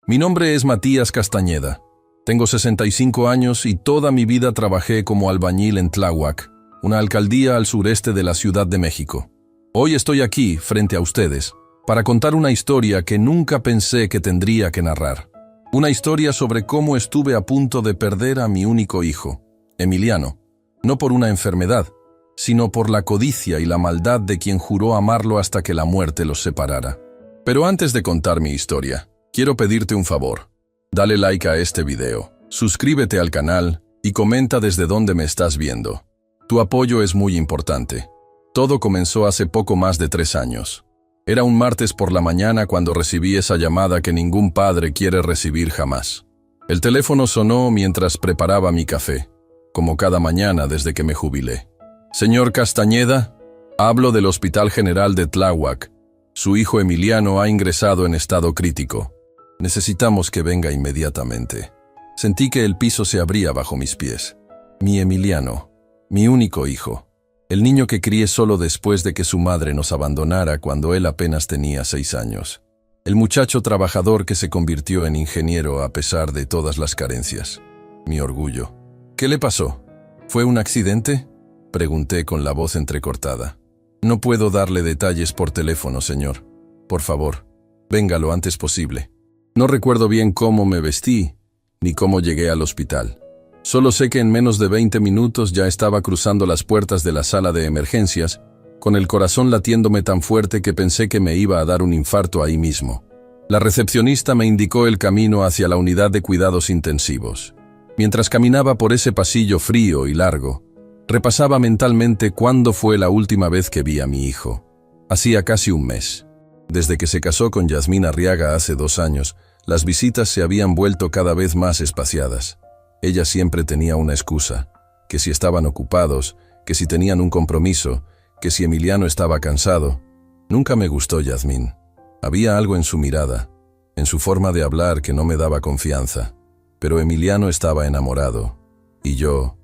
Mi nombre es Matías Castañeda. Tengo 65 años y toda mi vida trabajé como albañil en Tláhuac, una alcaldía al sureste de la Ciudad de México. Hoy estoy aquí, frente a ustedes, para contar una historia que nunca pensé que tendría que narrar. Una historia sobre cómo estuve a punto de perder a mi único hijo, Emiliano, no por una enfermedad, sino por la codicia y la maldad de quien juró amarlo hasta que la muerte los separara. Pero antes de contar mi historia, quiero pedirte un favor. Dale like a este video, suscríbete al canal y comenta desde dónde me estás viendo. Tu apoyo es muy importante. Todo comenzó hace poco más de 3 años. Era un martes por la mañana cuando recibí esa llamada que ningún padre quiere recibir jamás. El teléfono sonó mientras preparaba mi café, como cada mañana desde que me jubilé. Señor Castañeda, hablo del Hospital General de Tláhuac. Su hijo Emiliano ha ingresado en estado crítico. Necesitamos que venga inmediatamente. Sentí que el piso se abría bajo mis pies. Mi Emiliano, mi único hijo. El niño que crié solo después de que su madre nos abandonara cuando él apenas tenía 6 años. El muchacho trabajador que se convirtió en ingeniero a pesar de todas las carencias. Mi orgullo. ¿Qué le pasó? ¿Fue un accidente? Pregunté con la voz entrecortada. No puedo darle detalles por teléfono, señor. Por favor, venga lo antes posible. No recuerdo bien cómo me vestí, ni cómo llegué al hospital. Solo sé que en menos de 20 minutos ya estaba cruzando las puertas de la sala de emergencias, con el corazón latiéndome tan fuerte que pensé que me iba a dar un infarto ahí mismo. La recepcionista me indicó el camino hacia la unidad de cuidados intensivos. Mientras caminaba por ese pasillo frío y largo, repasaba mentalmente cuándo fue la última vez que vi a mi hijo. Hacía casi un mes. Desde que se casó con Yasmín Arriaga hace 2 años, las visitas se habían vuelto cada vez más espaciadas. Ella siempre tenía una excusa, que si estaban ocupados, que si tenían un compromiso, que si Emiliano estaba cansado. Nunca me gustó Yasmín. Había algo en su mirada, en su forma de hablar que no me daba confianza. Pero Emiliano estaba enamorado, y yo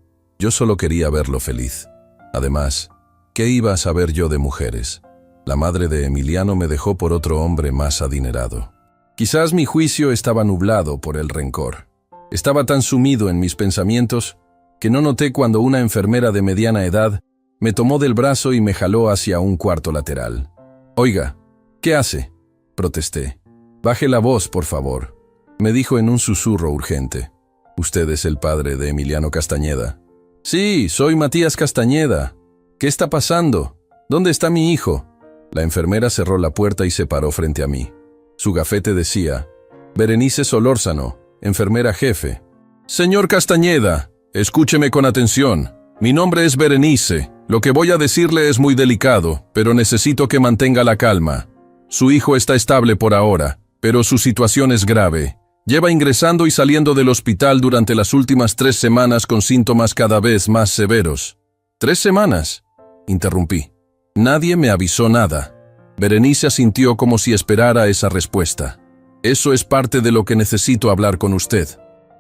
solo quería verlo feliz. Además, ¿qué iba a saber yo de mujeres? La madre de Emiliano me dejó por otro hombre más adinerado. Quizás mi juicio estaba nublado por el rencor. Estaba tan sumido en mis pensamientos que no noté cuando una enfermera de mediana edad me tomó del brazo y me jaló hacia un cuarto lateral. «Oiga, ¿qué hace?», protesté. «Baje la voz, por favor», me dijo en un susurro urgente. «¿Usted es el padre de Emiliano Castañeda?» «Sí, soy Matías Castañeda. ¿Qué está pasando? ¿Dónde está mi hijo?» La enfermera cerró la puerta y se paró frente a mí. Su gafete decía: «Berenice Solórzano, enfermera jefe». «Señor Castañeda, escúcheme con atención. Mi nombre es Berenice. Lo que voy a decirle es muy delicado, pero necesito que mantenga la calma. Su hijo está estable por ahora, pero su situación es grave. Lleva ingresando y saliendo del hospital durante las últimas 3 semanas con síntomas cada vez más severos». «¿3 semanas?», interrumpí. Nadie me avisó nada. Berenice asintió como si esperara esa respuesta. «Eso es parte de lo que necesito hablar con usted».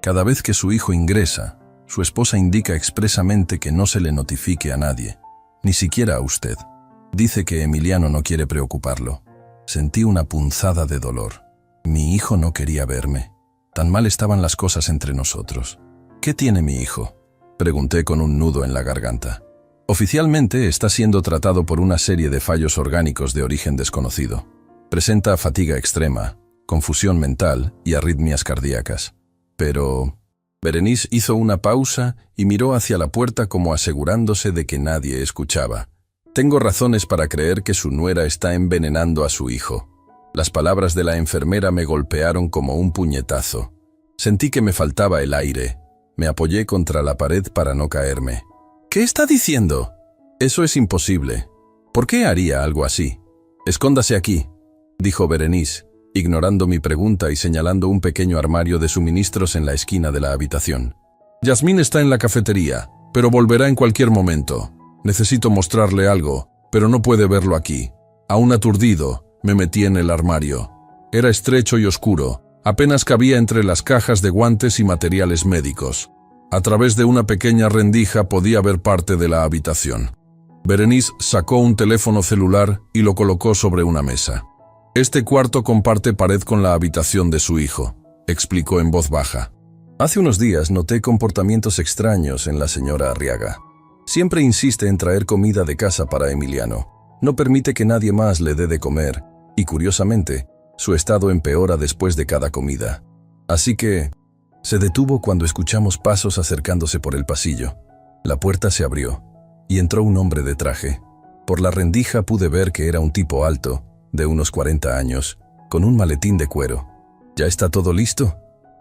Cada vez que su hijo ingresa, su esposa indica expresamente que no se le notifique a nadie, ni siquiera a usted. Dice que Emiliano no quiere preocuparlo. Sentí una punzada de dolor. Mi hijo no quería verme. Tan mal estaban las cosas entre nosotros. «¿Qué tiene mi hijo?», pregunté con un nudo en la garganta. Oficialmente está siendo tratado por una serie de fallos orgánicos de origen desconocido. Presenta fatiga extrema, confusión mental y arritmias cardíacas. Pero... Berenice hizo una pausa y miró hacia la puerta como asegurándose de que nadie escuchaba. «Tengo razones para creer que su nuera está envenenando a su hijo». Las palabras de la enfermera me golpearon como un puñetazo. Sentí que me faltaba el aire. Me apoyé contra la pared para no caerme. «¿Qué está diciendo?». «Eso es imposible. ¿Por qué haría algo así?». «Escóndase aquí», dijo Berenice, ignorando mi pregunta y señalando un pequeño armario de suministros en la esquina de la habitación. «Yasmín está en la cafetería, pero volverá en cualquier momento. Necesito mostrarle algo, pero no puede verlo aquí». Aún aturdido, me metí en el armario. Era estrecho y oscuro, apenas cabía entre las cajas de guantes y materiales médicos. A través de una pequeña rendija podía ver parte de la habitación. Berenice sacó un teléfono celular y lo colocó sobre una mesa. «Este cuarto comparte pared con la habitación de su hijo. explicó en voz baja. Hace unos días noté comportamientos extraños en la señora Arriaga. Siempre insiste en traer comida de casa para Emiliano. No permite que nadie más le dé de comer, y curiosamente, su estado empeora después de cada comida. Así que se detuvo cuando escuchamos pasos acercándose por el pasillo. La puerta se abrió, y entró un hombre de traje. Por la rendija pude ver que era un tipo alto, de unos 40 años, con un maletín de cuero. ¿Ya está todo listo?,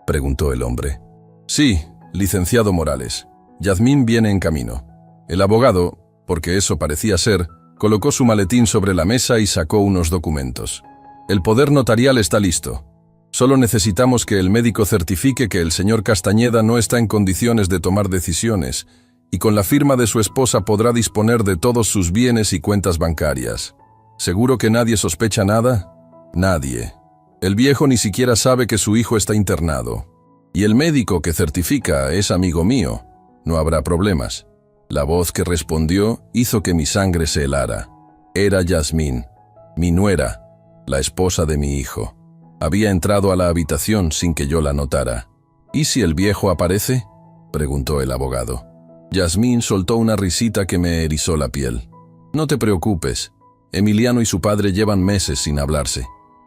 preguntó el hombre. Sí, licenciado Morales. Yasmín viene en camino. El abogado, porque eso parecía ser, colocó su maletín sobre la mesa y sacó unos documentos. El poder notarial está listo. Solo necesitamos que el médico certifique que el señor Castañeda no está en condiciones de tomar decisiones, y con la firma de su esposa podrá disponer de todos sus bienes y cuentas bancarias. ¿Seguro que nadie sospecha nada? Nadie. El viejo ni siquiera sabe que su hijo está internado. Y el médico que certifica es amigo mío. No habrá problemas. La voz que respondió hizo que mi sangre se helara. Era Yasmín, mi nuera, la esposa de mi hijo. Había entrado a la habitación sin que yo la notara. ¿Y si el viejo aparece?, preguntó el abogado. Yasmín soltó una risita que me erizó la piel. No te preocupes. Emiliano y su padre llevan meses sin hablarse.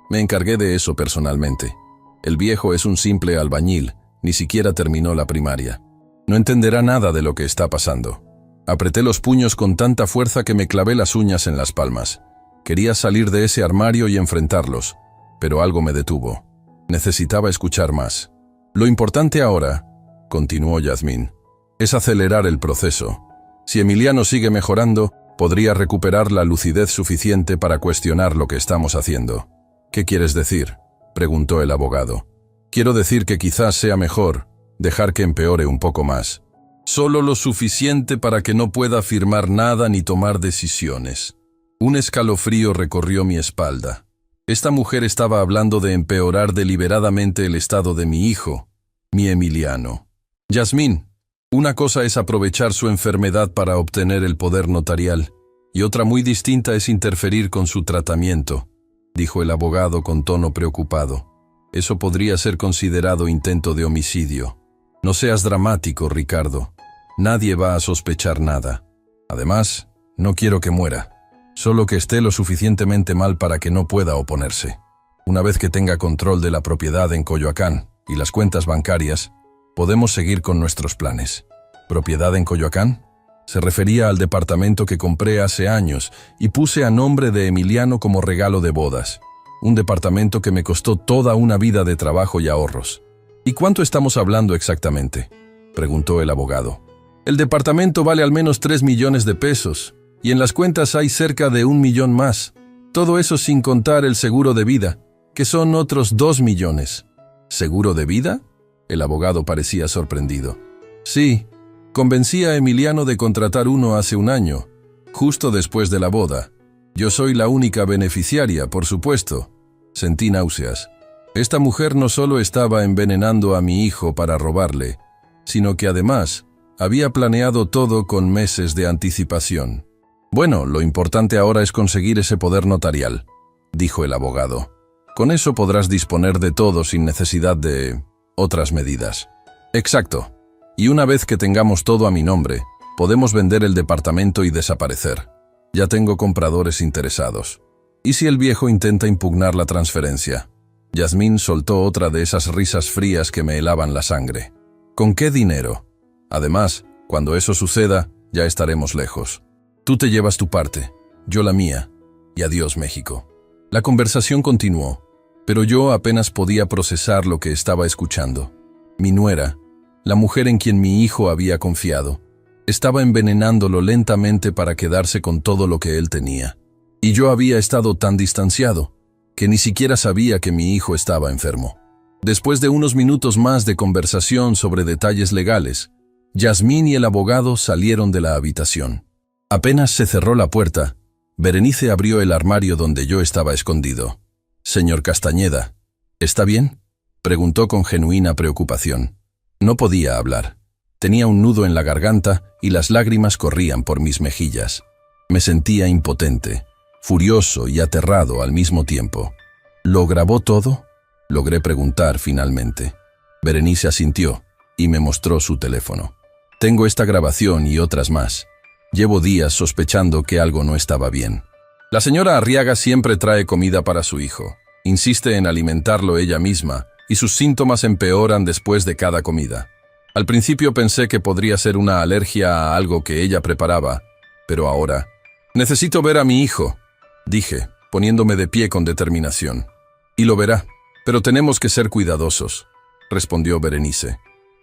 Me encargué de eso personalmente. El viejo es un simple albañil, ni siquiera terminó la primaria. No entenderá nada de lo que está pasando. Apreté los puños con tanta fuerza que me clavé las uñas en las palmas. Quería salir de ese armario y enfrentarlos, pero algo me detuvo. Necesitaba escuchar más. Lo importante ahora, continuó Yasmín, es acelerar el proceso. Si Emiliano sigue mejorando, podría recuperar la lucidez suficiente para cuestionar lo que estamos haciendo. ¿Qué quieres decir?, preguntó el abogado. Quiero decir que quizás sea mejor dejar que empeore un poco más. Solo lo suficiente para que no pueda afirmar nada ni tomar decisiones. Un escalofrío recorrió mi espalda. Esta mujer estaba hablando de empeorar deliberadamente el estado de mi hijo, mi Emiliano. Yasmín, una cosa es aprovechar su enfermedad para obtener el poder notarial, y otra muy distinta es interferir con su tratamiento, dijo el abogado con tono preocupado. Eso podría ser considerado intento de homicidio. No seas dramático, Ricardo. Nadie va a sospechar nada. Además, no quiero que muera. Solo que esté lo suficientemente mal para que no pueda oponerse. Una vez que tenga control de la propiedad en Coyoacán y las cuentas bancarias, podemos seguir con nuestros planes. ¿Propiedad en Coyoacán? Se refería al departamento que compré hace años y puse a nombre de Emiliano como regalo de bodas. Un departamento que me costó toda una vida de trabajo y ahorros. ¿Y cuánto estamos hablando exactamente?, preguntó el abogado. El departamento vale al menos 3 millones de pesos, y en las cuentas hay cerca de 1 millón más. Todo eso sin contar el seguro de vida, que son otros 2 millones. ¿Seguro de vida?, el abogado parecía sorprendido. Sí, convencí a Emiliano de contratar uno hace un año, justo después de la boda. Yo soy la única beneficiaria, por supuesto. Sentí náuseas. Esta mujer no solo estaba envenenando a mi hijo para robarle, sino que además había planeado todo con meses de anticipación. Bueno, lo importante ahora es conseguir ese poder notarial, dijo el abogado. Con eso podrás disponer de todo sin necesidad de otras medidas. Exacto. Y una vez que tengamos todo a mi nombre, podemos vender el departamento y desaparecer. Ya tengo compradores interesados. ¿Y si el viejo intenta impugnar la transferencia? Yasmín soltó otra de esas risas frías que me helaban la sangre. ¿Con qué dinero? Además, cuando eso suceda, ya estaremos lejos. Tú te llevas tu parte, yo la mía, y adiós México. La conversación continuó, pero yo apenas podía procesar lo que estaba escuchando. Mi nuera, la mujer en quien mi hijo había confiado, estaba envenenándolo lentamente para quedarse con todo lo que él tenía. Y yo había estado tan distanciado que ni siquiera sabía que mi hijo estaba enfermo. Después de unos minutos más de conversación sobre detalles legales, Yasmín y el abogado salieron de la habitación. Apenas se cerró la puerta, Berenice abrió el armario donde yo estaba escondido. «Señor Castañeda, ¿está bien?», preguntó con genuina preocupación. No podía hablar. Tenía un nudo en la garganta y las lágrimas corrían por mis mejillas. Me sentía impotente, furioso y aterrado al mismo tiempo. ¿Lo grabó todo?, Logré preguntar finalmente. Berenice asintió y me mostró su teléfono. Tengo esta grabación y otras más. Llevo días sospechando que algo no estaba bien. La señora Arriaga siempre trae comida para su hijo. Insiste en alimentarlo ella misma y sus síntomas empeoran después de cada comida. Al principio pensé que podría ser una alergia a algo que ella preparaba, pero ahora... Necesito ver a mi hijo, dije, poniéndome de pie con determinación. Y lo verá, pero tenemos que ser cuidadosos, respondió Berenice.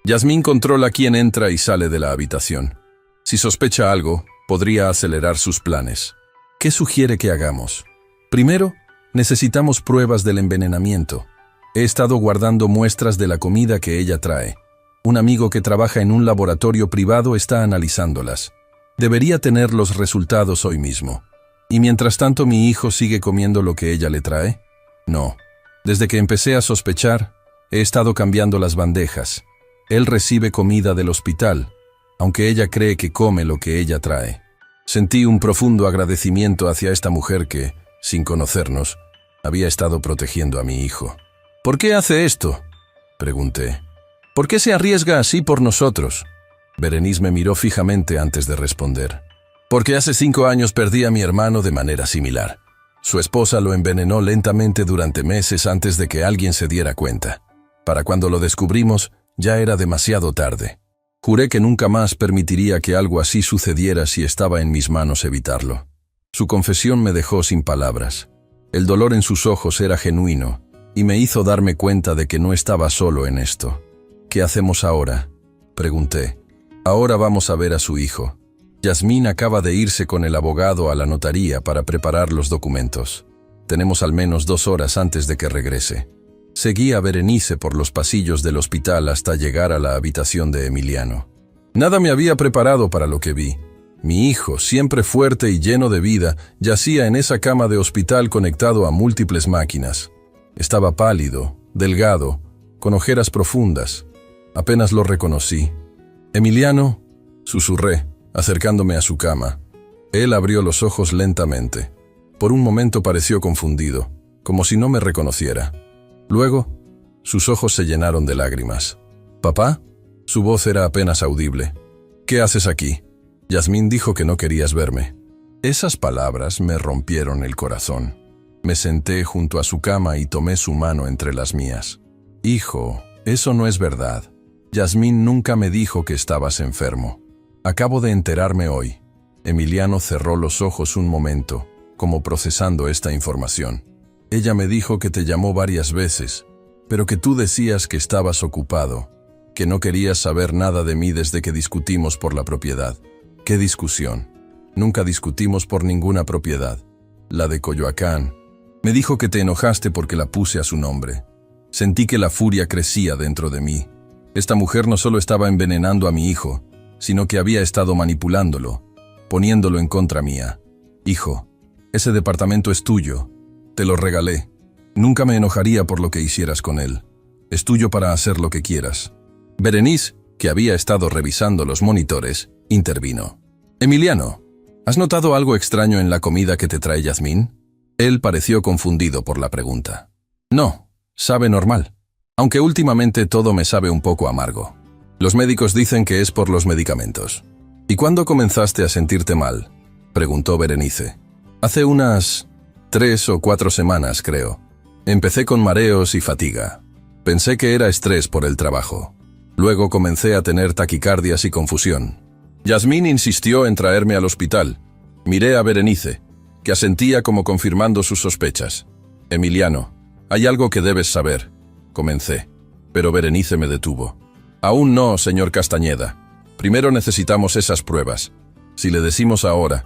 Yasmín controla quién entra y sale de la habitación. Si sospecha algo, podría acelerar sus planes. ¿Qué sugiere que hagamos? Primero, necesitamos pruebas del envenenamiento. He estado guardando muestras de la comida que ella trae. Un amigo que trabaja en un laboratorio privado está analizándolas. Debería tener los resultados hoy mismo. ¿Y mientras tanto mi hijo sigue comiendo lo que ella le trae? No. Desde que empecé a sospechar, he estado cambiando las bandejas. Él recibe comida del hospital, aunque ella cree que come lo que ella trae. Sentí un profundo agradecimiento hacia esta mujer que, sin conocernos, había estado protegiendo a mi hijo. ¿Por qué hace esto?, pregunté. ¿Por qué se arriesga así por nosotros? Berenice me miró fijamente antes de responder. Porque hace 5 años perdí a mi hermano de manera similar. Su esposa lo envenenó lentamente durante meses antes de que alguien se diera cuenta. Para cuando lo descubrimos, ya era demasiado tarde. Juré que nunca más permitiría que algo así sucediera si estaba en mis manos evitarlo. Su confesión me dejó sin palabras. El dolor en sus ojos era genuino y me hizo darme cuenta de que no estaba solo en esto. ¿Qué hacemos ahora?, pregunté. Ahora vamos a ver a su hijo. Yasmín acaba de irse con el abogado a la notaría para preparar los documentos. Tenemos al menos 2 horas antes de que regrese. Seguí a Berenice por los pasillos del hospital hasta llegar a la habitación de Emiliano. Nada me había preparado para lo que vi. Mi hijo, siempre fuerte y lleno de vida, yacía en esa cama de hospital conectado a múltiples máquinas. Estaba pálido, delgado, con ojeras profundas. Apenas lo reconocí. «Emiliano», susurré, acercándome a su cama. Él abrió los ojos lentamente. Por un momento pareció confundido, como si no me reconociera. Luego, sus ojos se llenaron de lágrimas. «¿Papá?», su voz era apenas audible. «¿Qué haces aquí? Yasmín dijo que no querías verme». Esas palabras me rompieron el corazón. Me senté junto a su cama y tomé su mano entre las mías. «Hijo, eso no es verdad. Yasmín nunca me dijo que estabas enfermo. Acabo de enterarme hoy». Emiliano cerró los ojos un momento, como procesando esta información. «Ella me dijo que te llamó varias veces, pero que tú decías que estabas ocupado, que no querías saber nada de mí desde que discutimos por la propiedad». «¿Qué discusión? Nunca discutimos por ninguna propiedad. La de Coyoacán. Me dijo que te enojaste porque la puse a su nombre. Sentí que la furia crecía dentro de mí. Esta mujer no solo estaba envenenando a mi hijo, sino que había estado manipulándolo, poniéndolo en contra mía. Hijo, ese departamento es tuyo. Te lo regalé. Nunca me enojaría por lo que hicieras con él. Es tuyo para hacer lo que quieras». Berenice, que había estado revisando los monitores, intervino. «Emiliano, ¿has notado algo extraño en la comida que te trae Yasmín?». Él pareció confundido por la pregunta. «No, sabe normal. Aunque últimamente todo me sabe un poco amargo. Los médicos dicen que es por los medicamentos». «¿Y cuándo comenzaste a sentirte mal?», preguntó Berenice. «Hace unas 3 o 4 semanas, creo. Empecé con mareos y fatiga. Pensé que era estrés por el trabajo. Luego comencé a tener taquicardias y confusión. Yasmín insistió en traerme al hospital. Miré a Berenice, que asentía como confirmando sus sospechas. «Emiliano, hay algo que debes saber», comencé, pero Berenice me detuvo. «Aún no, señor Castañeda. Primero necesitamos esas pruebas. Si le decimos ahora,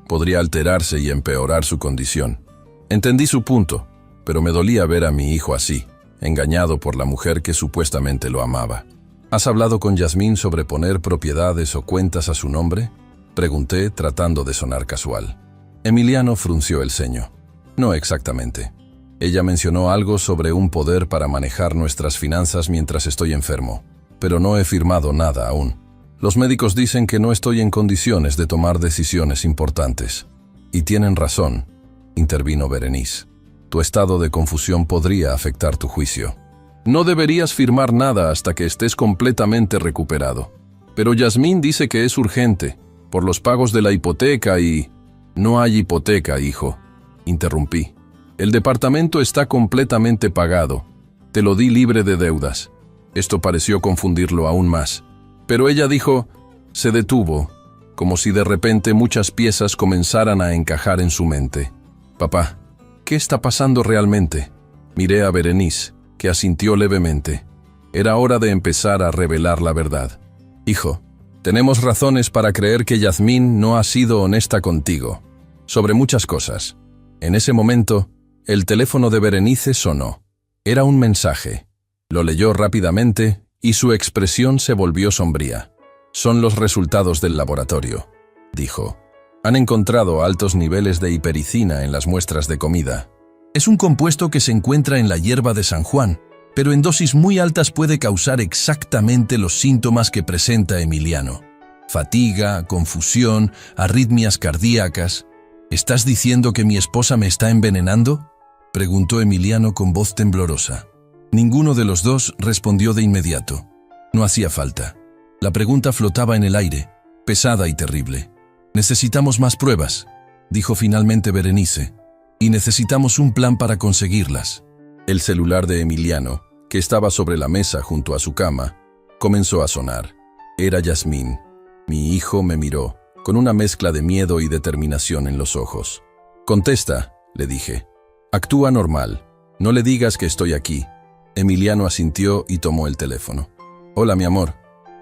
podría alterarse y empeorar su condición». Entendí su punto, pero me dolía ver a mi hijo así, engañado por la mujer que supuestamente lo amaba. «¿Has hablado con Yasmín sobre poner propiedades o cuentas a su nombre?», pregunté, tratando de sonar casual. Emiliano frunció el ceño. «No exactamente. Ella mencionó algo sobre un poder para manejar nuestras finanzas mientras estoy enfermo, pero no he firmado nada aún. Los médicos dicen que no estoy en condiciones de tomar decisiones importantes». «Y tienen razón», intervino Berenice. Tu estado de confusión podría afectar tu juicio. No deberías firmar nada hasta que estés completamente recuperado. Pero Yasmín dice que es urgente, por los pagos de la hipoteca y... No hay hipoteca, hijo, interrumpí. El departamento está completamente pagado. Te lo di libre de deudas. Esto pareció confundirlo aún más. Pero ella dijo... Se detuvo, como si de repente muchas piezas comenzaran a encajar en su mente. Papá, ¿qué está pasando realmente? Miré a Berenice, que asintió levemente. Era hora de empezar a revelar la verdad. Hijo, tenemos razones para creer que Yasmín no ha sido honesta contigo. Sobre muchas cosas. En ese momento, el teléfono de Berenice sonó. Era un mensaje. Lo leyó rápidamente y su expresión se volvió sombría. Son los resultados del laboratorio, dijo. Han encontrado altos niveles de hipericina en las muestras de comida. Es un compuesto que se encuentra en la hierba de San Juan, pero en dosis muy altas puede causar exactamente los síntomas que presenta Emiliano. Fatiga, confusión, arritmias cardíacas. ¿Estás diciendo que mi esposa me está envenenando?, preguntó Emiliano con voz temblorosa. Ninguno de los dos respondió de inmediato. No hacía falta. La pregunta flotaba en el aire, pesada y terrible. Necesitamos más pruebas, dijo finalmente Berenice, y necesitamos un plan para conseguirlas. El celular de Emiliano, que estaba sobre la mesa junto a su cama, comenzó a sonar. Era Yasmín. Mi hijo me miró, con una mezcla de miedo y determinación en los ojos. Contesta, le dije. Actúa normal. No le digas que estoy aquí. Emiliano asintió y tomó el teléfono. Hola, mi amor,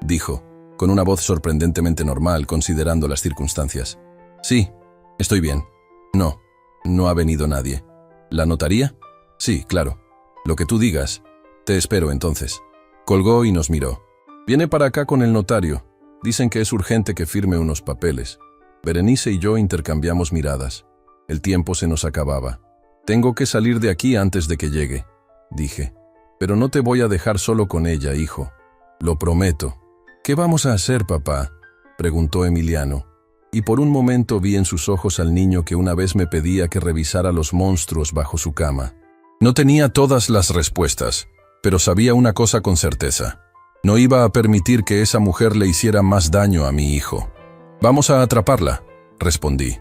dijo, con una voz sorprendentemente normal considerando las circunstancias. Sí, estoy bien. No ha venido nadie. ¿La notaría? Sí, claro. Lo que tú digas. Te espero entonces. Colgó y nos miró. Viene para acá con el notario. Dicen que es urgente que firme unos papeles. Berenice y yo intercambiamos miradas. El tiempo se nos acababa. Tengo que salir de aquí antes de que llegue, dije. Pero no te voy a dejar solo con ella, hijo. Lo prometo. ¿Qué vamos a hacer, papá?, preguntó Emiliano. Y por un momento vi en sus ojos al niño que una vez me pedía que revisara los monstruos bajo su cama. No tenía todas las respuestas, pero sabía una cosa con certeza. No iba a permitir que esa mujer le hiciera más daño a mi hijo. Vamos a atraparla, respondí.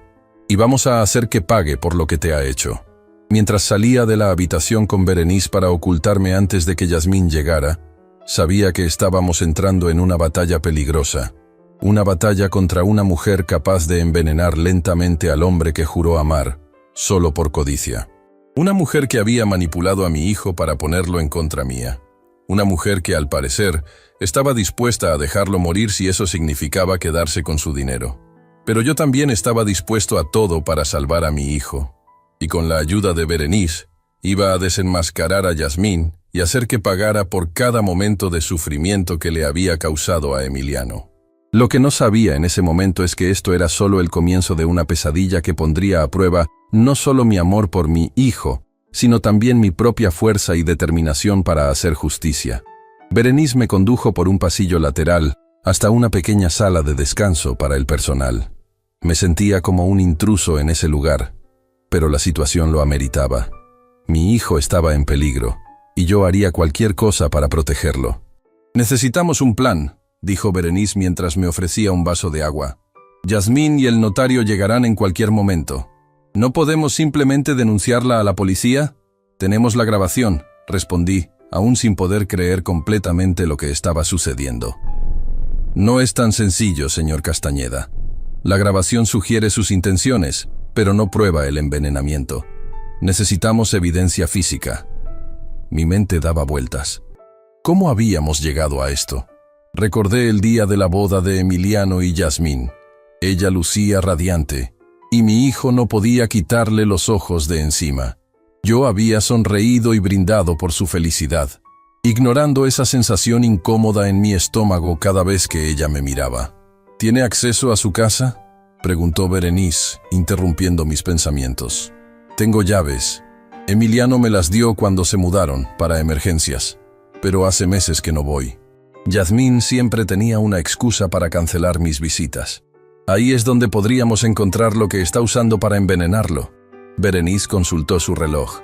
Y vamos a hacer que pague por lo que te ha hecho. Mientras salía de la habitación con Berenice para ocultarme antes de que Yasmín llegara, sabía que estábamos entrando en una batalla peligrosa. Una batalla contra una mujer capaz de envenenar lentamente al hombre que juró amar, solo por codicia. Una mujer que había manipulado a mi hijo para ponerlo en contra mía. Una mujer que, al parecer, estaba dispuesta a dejarlo morir si eso significaba quedarse con su dinero. Pero yo también estaba dispuesto a todo para salvar a mi hijo. Y con la ayuda de Berenice, iba a desenmascarar a Yasmín y hacer que pagara por cada momento de sufrimiento que le había causado a Emiliano. Lo que no sabía en ese momento es que esto era solo el comienzo de una pesadilla que pondría a prueba no solo mi amor por mi hijo, sino también mi propia fuerza y determinación para hacer justicia. Berenice me condujo por un pasillo lateral hasta una pequeña sala de descanso para el personal. Me sentía como un intruso en ese lugar, pero la situación lo ameritaba. Mi hijo estaba en peligro, y yo haría cualquier cosa para protegerlo. Necesitamos un plan, dijo Berenice mientras me ofrecía un vaso de agua. Yasmín y el notario llegarán en cualquier momento. ¿No podemos simplemente denunciarla a la policía? Tenemos la grabación, respondí, aún sin poder creer completamente lo que estaba sucediendo. No es tan sencillo, señor Castañeda. La grabación sugiere sus intenciones, pero no prueba el envenenamiento. Necesitamos evidencia física. Mi mente daba vueltas. ¿Cómo habíamos llegado a esto? Recordé el día de la boda de Emiliano y Yasmín. Ella lucía radiante, y mi hijo no podía quitarle los ojos de encima. Yo había sonreído y brindado por su felicidad, ignorando esa sensación incómoda en mi estómago cada vez que ella me miraba. ¿Tiene acceso a su casa?, preguntó Berenice, interrumpiendo mis pensamientos. Tengo llaves. Emiliano me las dio cuando se mudaron, para emergencias, pero hace meses que no voy. Yasmín siempre tenía una excusa para cancelar mis visitas. Ahí es donde podríamos encontrar lo que está usando para envenenarlo. Berenice consultó su reloj.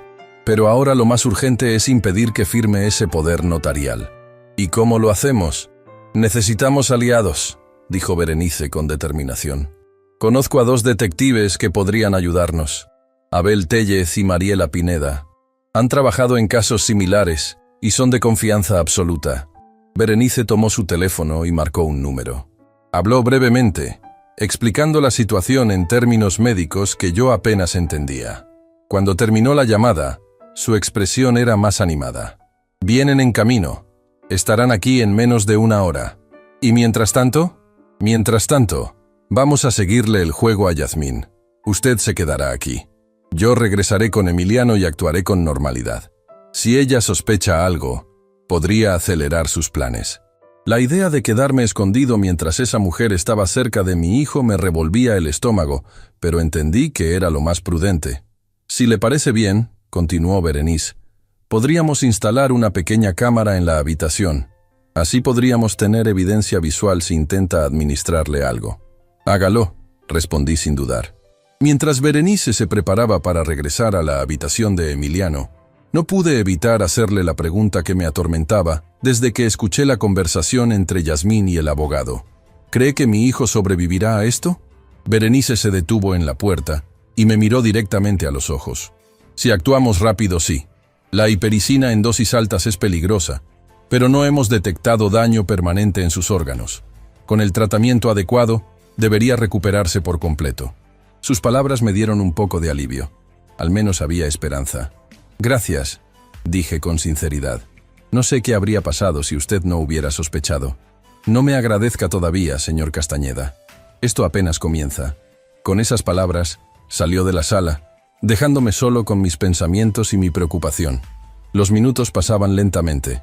Pero ahora lo más urgente es impedir que firme ese poder notarial. ¿Y cómo lo hacemos? Necesitamos aliados, dijo Berenice con determinación. Conozco a 2 detectives que podrían ayudarnos, Abel Tellez y Mariela Pineda. Han trabajado en casos similares y son de confianza absoluta. Berenice tomó su teléfono y marcó un número. Habló brevemente, explicando la situación en términos médicos que yo apenas entendía. Cuando terminó la llamada, su expresión era más animada. Vienen en camino. Estarán aquí en menos de 1 hora. ¿Y mientras tanto? Mientras tanto, vamos a seguirle el juego a Yasmín. Usted se quedará aquí. Yo regresaré con Emiliano y actuaré con normalidad. Si ella sospecha algo, podría acelerar sus planes. La idea de quedarme escondido mientras esa mujer estaba cerca de mi hijo me revolvía el estómago, pero entendí que era lo más prudente. Si le parece bien, continuó Berenice, podríamos instalar una pequeña cámara en la habitación. Así podríamos tener evidencia visual si intenta administrarle algo. Hágalo, respondí sin dudar. Mientras Berenice se preparaba para regresar a la habitación de Emiliano, no pude evitar hacerle la pregunta que me atormentaba desde que escuché la conversación entre Yasmín y el abogado. ¿Cree que mi hijo sobrevivirá a esto? Berenice se detuvo en la puerta y me miró directamente a los ojos. Si actuamos rápido, sí. La hipericina en dosis altas es peligrosa, pero no hemos detectado daño permanente en sus órganos. Con el tratamiento adecuado, debería recuperarse por completo. Sus palabras me dieron un poco de alivio. Al menos había esperanza. Gracias, dije con sinceridad. No sé qué habría pasado si usted no hubiera sospechado. No me agradezca todavía, señor Castañeda. Esto apenas comienza. Con esas palabras, salió de la sala, dejándome solo con mis pensamientos y mi preocupación. Los minutos pasaban lentamente.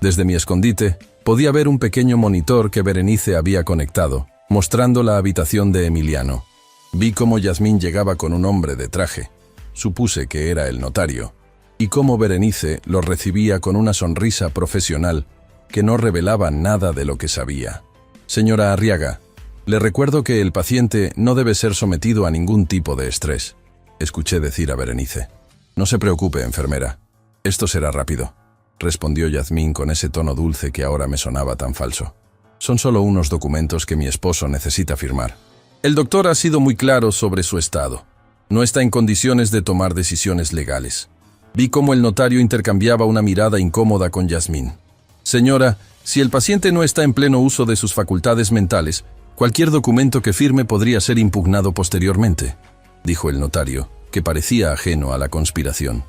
Desde mi escondite, podía ver un pequeño monitor que Berenice había conectado, mostrando la habitación de Emiliano. Vi cómo Yasmín llegaba con un hombre de traje. Supuse que era el notario. Y cómo Berenice lo recibía con una sonrisa profesional que no revelaba nada de lo que sabía. Señora Arriaga, le recuerdo que el paciente no debe ser sometido a ningún tipo de estrés, escuché decir a Berenice. No se preocupe, enfermera. Esto será rápido, respondió Yasmín con ese tono dulce que ahora me sonaba tan falso. Son solo unos documentos que mi esposo necesita firmar. El doctor ha sido muy claro sobre su estado. No está en condiciones de tomar decisiones legales. Vi cómo el notario intercambiaba una mirada incómoda con Yasmín. Señora, si el paciente no está en pleno uso de sus facultades mentales, cualquier documento que firme podría ser impugnado posteriormente, dijo el notario, que parecía ajeno a la conspiración.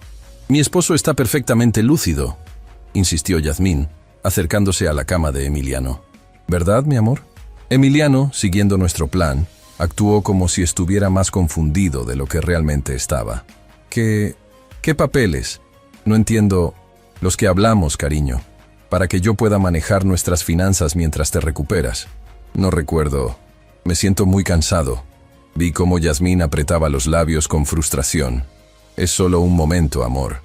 Mi esposo está perfectamente lúcido, insistió Yasmín, acercándose a la cama de Emiliano. ¿Verdad, mi amor? Emiliano, siguiendo nuestro plan, actuó como si estuviera más confundido de lo que realmente estaba. ¿Qué papeles? No entiendo. Los que hablamos, cariño, para que yo pueda manejar nuestras finanzas mientras te recuperas. No recuerdo. Me siento muy cansado. Vi cómo Yasmín apretaba los labios con frustración. Es solo un momento, amor.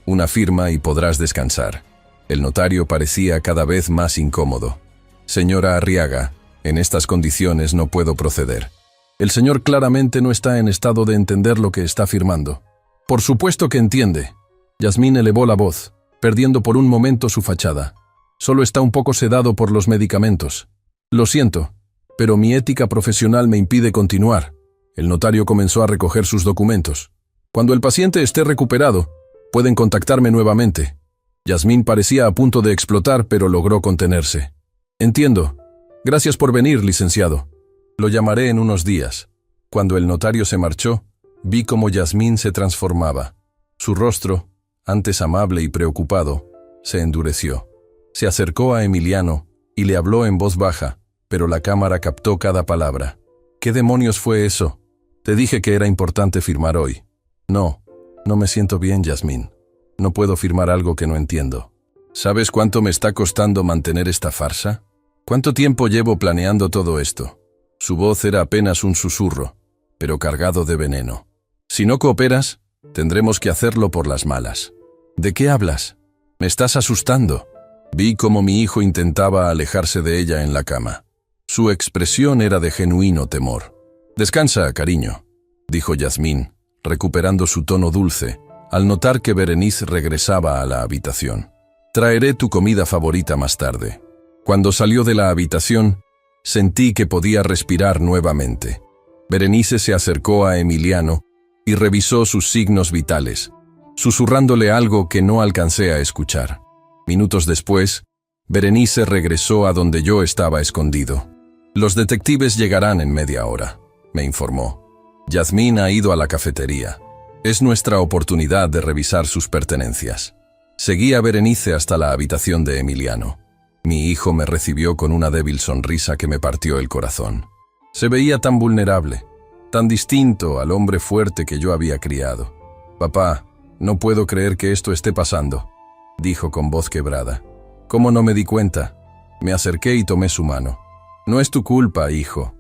Una firma y podrás descansar. El notario parecía cada vez más incómodo. Señora Arriaga, en estas condiciones no puedo proceder. El señor claramente no está en estado de entender lo que está firmando. Por supuesto que entiende. Yasmín elevó la voz, perdiendo por un momento su fachada. Solo está un poco sedado por los medicamentos. Lo siento, pero mi ética profesional me impide continuar. El notario comenzó a recoger sus documentos. Cuando el paciente esté recuperado, pueden contactarme nuevamente. Yasmín parecía a punto de explotar, pero logró contenerse. Entiendo. Gracias por venir, licenciado. Lo llamaré en unos días. Cuando el notario se marchó, vi cómo Yasmín se transformaba. Su rostro, antes amable y preocupado, se endureció. Se acercó a Emiliano y le habló en voz baja, pero la cámara captó cada palabra. ¿Qué demonios fue eso? Te dije que era importante firmar hoy. No me siento bien, Yasmín. No puedo firmar algo que no entiendo. ¿Sabes cuánto me está costando mantener esta farsa? ¿Cuánto tiempo llevo planeando todo esto? Su voz era apenas un susurro, pero cargado de veneno. Si no cooperas, tendremos que hacerlo por las malas. ¿De qué hablas? Me estás asustando. Vi cómo mi hijo intentaba alejarse de ella en la cama. Su expresión era de genuino temor. Descansa, cariño, dijo Yasmín, recuperando su tono dulce, al notar que Berenice regresaba a la habitación. «Traeré tu comida favorita más tarde». Cuando salió de la habitación, sentí que podía respirar nuevamente. Berenice se acercó a Emiliano y revisó sus signos vitales, susurrándole algo que no alcancé a escuchar. Minutos después, Berenice regresó a donde yo estaba escondido. «Los detectives llegarán en media hora», me informó. «Yasmín ha ido a la cafetería. Es nuestra oportunidad de revisar sus pertenencias». Seguí a Berenice hasta la habitación de Emiliano. Mi hijo me recibió con una débil sonrisa que me partió el corazón. Se veía tan vulnerable, tan distinto al hombre fuerte que yo había criado. «Papá, no puedo creer que esto esté pasando», dijo con voz quebrada. «¿Cómo no me di cuenta?» Me acerqué y tomé su mano. «No es tu culpa, hijo.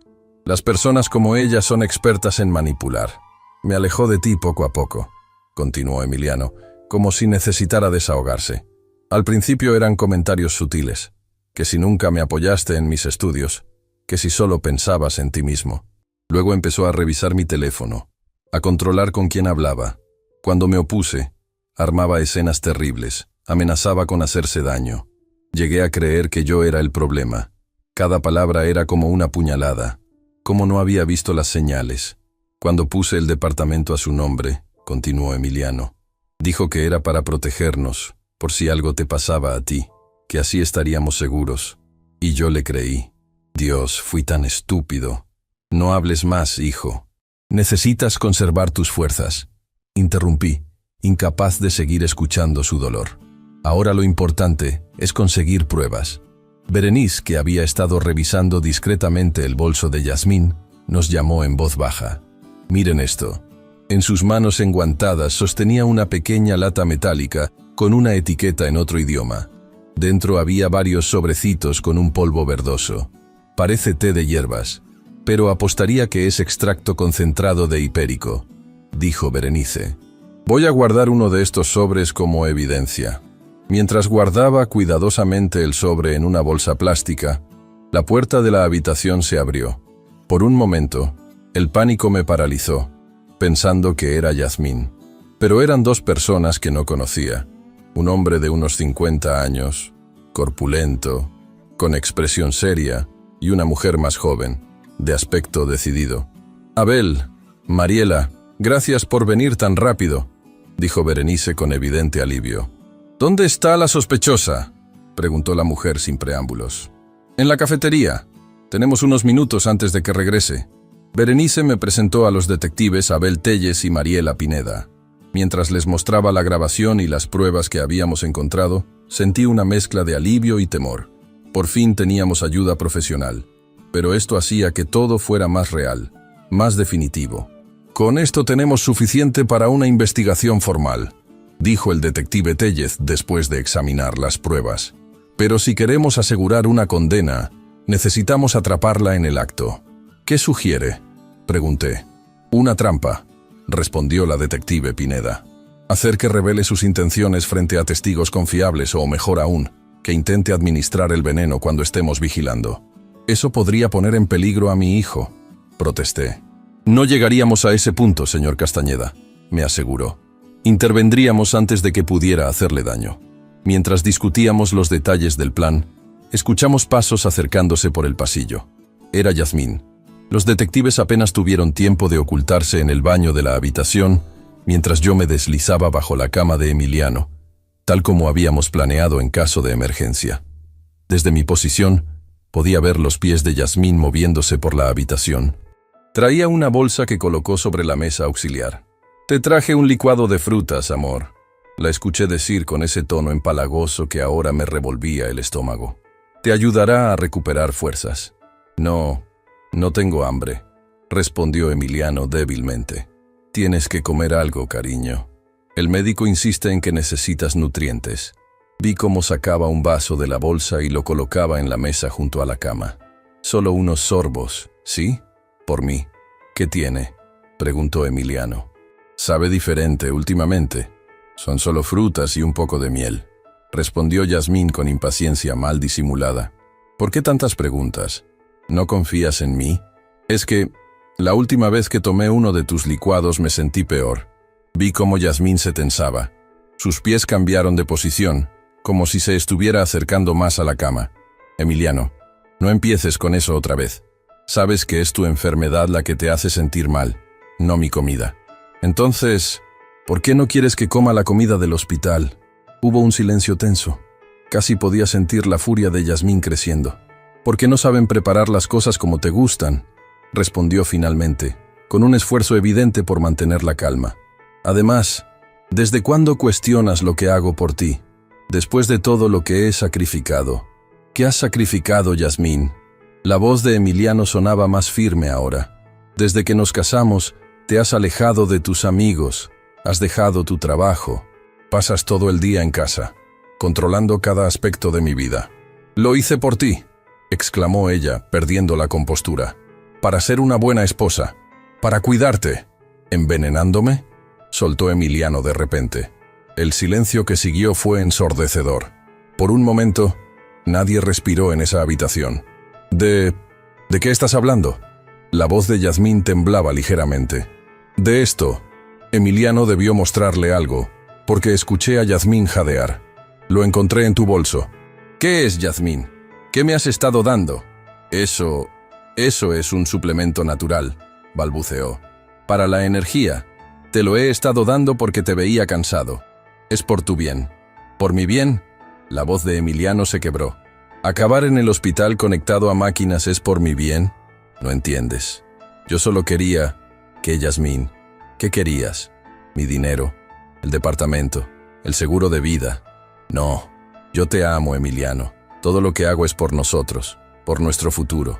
Las personas como ella son expertas en manipular». «Me alejó de ti poco a poco», continuó Emiliano, como si necesitara desahogarse. «Al principio eran comentarios sutiles, que si nunca me apoyaste en mis estudios, que si solo pensabas en ti mismo». Luego empezó a revisar mi teléfono, a controlar con quién hablaba. Cuando me opuse, armaba escenas terribles, amenazaba con hacerse daño. Llegué a creer que yo era el problema. Cada palabra era como una puñalada, como no había visto las señales. Cuando puse el departamento a su nombre, continuó Emiliano, dijo que era para protegernos, por si algo te pasaba a ti, que así estaríamos seguros. Y yo le creí. Dios, fui tan estúpido. «No hables más, hijo. Necesitas conservar tus fuerzas», interrumpí, incapaz de seguir escuchando su dolor. «Ahora lo importante es conseguir pruebas». Berenice, que había estado revisando discretamente el bolso de Yasmín, nos llamó en voz baja. «Miren esto». En sus manos enguantadas sostenía una pequeña lata metálica con una etiqueta en otro idioma. Dentro había varios sobrecitos con un polvo verdoso. «Parece té de hierbas, pero apostaría que es extracto concentrado de hipérico», dijo Berenice. «Voy a guardar uno de estos sobres como evidencia». Mientras guardaba cuidadosamente el sobre en una bolsa plástica, la puerta de la habitación se abrió. Por un momento, el pánico me paralizó, pensando que era Yasmín. Pero eran dos personas que no conocía. Un hombre de unos 50 años, corpulento, con expresión seria, y una mujer más joven, de aspecto decidido. «Abel, Mariela, gracias por venir tan rápido», dijo Berenice con evidente alivio. «¿Dónde está la sospechosa?», preguntó la mujer sin preámbulos. «En la cafetería. Tenemos unos minutos antes de que regrese». Berenice me presentó a los detectives Abel Telles y Mariela Pineda. Mientras les mostraba la grabación y las pruebas que habíamos encontrado, sentí una mezcla de alivio y temor. Por fin teníamos ayuda profesional, pero esto hacía que todo fuera más real, más definitivo. «Con esto tenemos suficiente para una investigación formal», dijo el detective Tellez después de examinar las pruebas. «Pero si queremos asegurar una condena, necesitamos atraparla en el acto». «¿Qué sugiere?», pregunté. «Una trampa», respondió la detective Pineda. «Hacer que revele sus intenciones frente a testigos confiables o, mejor aún, que intente administrar el veneno cuando estemos vigilando». «Eso podría poner en peligro a mi hijo», protesté. «No llegaríamos a ese punto, señor Castañeda», me aseguró. «Intervendríamos antes de que pudiera hacerle daño». Mientras discutíamos los detalles del plan, escuchamos pasos acercándose por el pasillo. Era Yasmín. Los detectives apenas tuvieron tiempo de ocultarse en el baño de la habitación, mientras yo me deslizaba bajo la cama de Emiliano, tal como habíamos planeado en caso de emergencia. Desde mi posición, podía ver los pies de Yasmín moviéndose por la habitación. Traía una bolsa que colocó sobre la mesa auxiliar. «Te traje un licuado de frutas, amor», la escuché decir con ese tono empalagoso que ahora me revolvía el estómago. «Te ayudará a recuperar fuerzas». «No tengo hambre», respondió Emiliano débilmente. «Tienes que comer algo, cariño. El médico insiste en que necesitas nutrientes». Vi cómo sacaba un vaso de la bolsa y lo colocaba en la mesa junto a la cama. «Solo unos sorbos, ¿sí? Por mí». «¿Qué tiene?», preguntó Emiliano. «Sabe diferente últimamente. Son solo frutas y un poco de miel», respondió Yasmín con impaciencia mal disimulada. «¿Por qué tantas preguntas? ¿No confías en mí? Es que la última vez que tomé uno de tus licuados me sentí peor. Vi cómo Yasmín se tensaba. Sus pies cambiaron de posición, como si se estuviera acercando más a la cama. Emiliano, no empieces con eso otra vez. Sabes que es tu enfermedad la que te hace sentir mal, no mi comida. Entonces, ¿por qué no quieres que coma la comida del hospital? Hubo un silencio tenso. Casi podía sentir la furia de Yasmín creciendo. ¿Por qué no saben preparar las cosas como te gustan? Respondió finalmente, con un esfuerzo evidente por mantener la calma. Además, ¿desde cuándo cuestionas lo que hago por ti? Después de todo lo que he sacrificado. ¿Qué has sacrificado, Yasmín? La voz de Emiliano sonaba más firme ahora. Desde que nos casamos, te has alejado de tus amigos, has dejado tu trabajo, pasas todo el día en casa, controlando cada aspecto de mi vida. Lo hice por ti, exclamó ella, perdiendo la compostura. Para ser una buena esposa, para cuidarte. ¿Envenenándome?, soltó Emiliano de repente. El silencio que siguió fue ensordecedor. Por un momento, nadie respiró en esa habitación. ¿De qué estás hablando? La voz de Yasmín temblaba ligeramente. De esto. Emiliano debió mostrarle algo, porque escuché a Yasmín jadear. Lo encontré en tu bolso. ¿Qué es, Yasmín? ¿Qué me has estado dando? Eso es un suplemento natural, balbuceó. Para la energía. Te lo he estado dando porque te veía cansado. Es por tu bien. ¿Por mi bien? La voz de Emiliano se quebró. ¿Acabar en el hospital conectado a máquinas es por mi bien? No entiendes. Yo solo quería... ¿Qué, Yasmín? ¿Qué querías? Mi dinero, el departamento, el seguro de vida. No, yo te amo, Emiliano. Todo lo que hago es por nosotros, por nuestro futuro.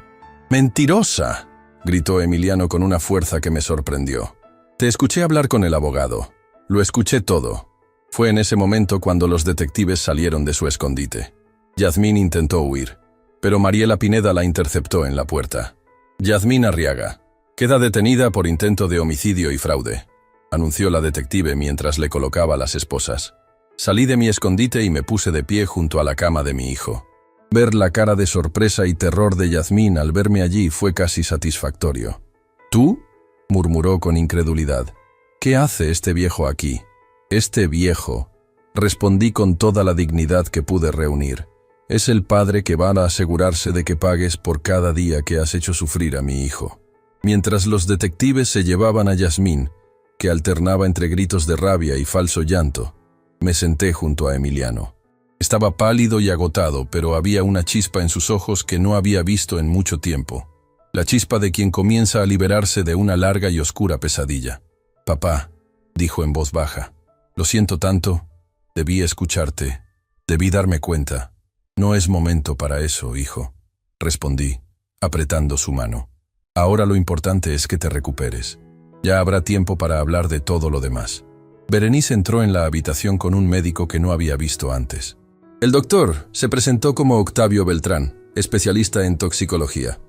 ¡Mentirosa!, gritó Emiliano con una fuerza que me sorprendió. Te escuché hablar con el abogado. Lo escuché todo. Fue en ese momento cuando los detectives salieron de su escondite. Yasmín intentó huir, pero Mariela Pineda la interceptó en la puerta. Yasmín Arriaga queda detenida por intento de homicidio y fraude, anunció la detective mientras le colocaba las esposas. Salí de mi escondite y me puse de pie junto a la cama de mi hijo. Ver la cara de sorpresa y terror de Yasmín al verme allí fue casi satisfactorio. ¿Tú?, murmuró con incredulidad. ¿Qué hace este viejo aquí? Este viejo, respondí con toda la dignidad que pude reunir. Es el padre que va a asegurarse de que pagues por cada día que has hecho sufrir a mi hijo. Mientras los detectives se llevaban a Yasmín, que alternaba entre gritos de rabia y falso llanto, me senté junto a Emiliano. Estaba pálido y agotado, pero había una chispa en sus ojos que no había visto en mucho tiempo. La chispa de quien comienza a liberarse de una larga y oscura pesadilla. «Papá», dijo en voz baja, «lo siento tanto. Debí escucharte. Debí darme cuenta. No es momento para eso, hijo», respondí, apretando su mano. «Ahora lo importante es que te recuperes. Ya habrá tiempo para hablar de todo lo demás». Berenice entró en la habitación con un médico que no había visto antes. El doctor se presentó como Octavio Beltrán, especialista en toxicología.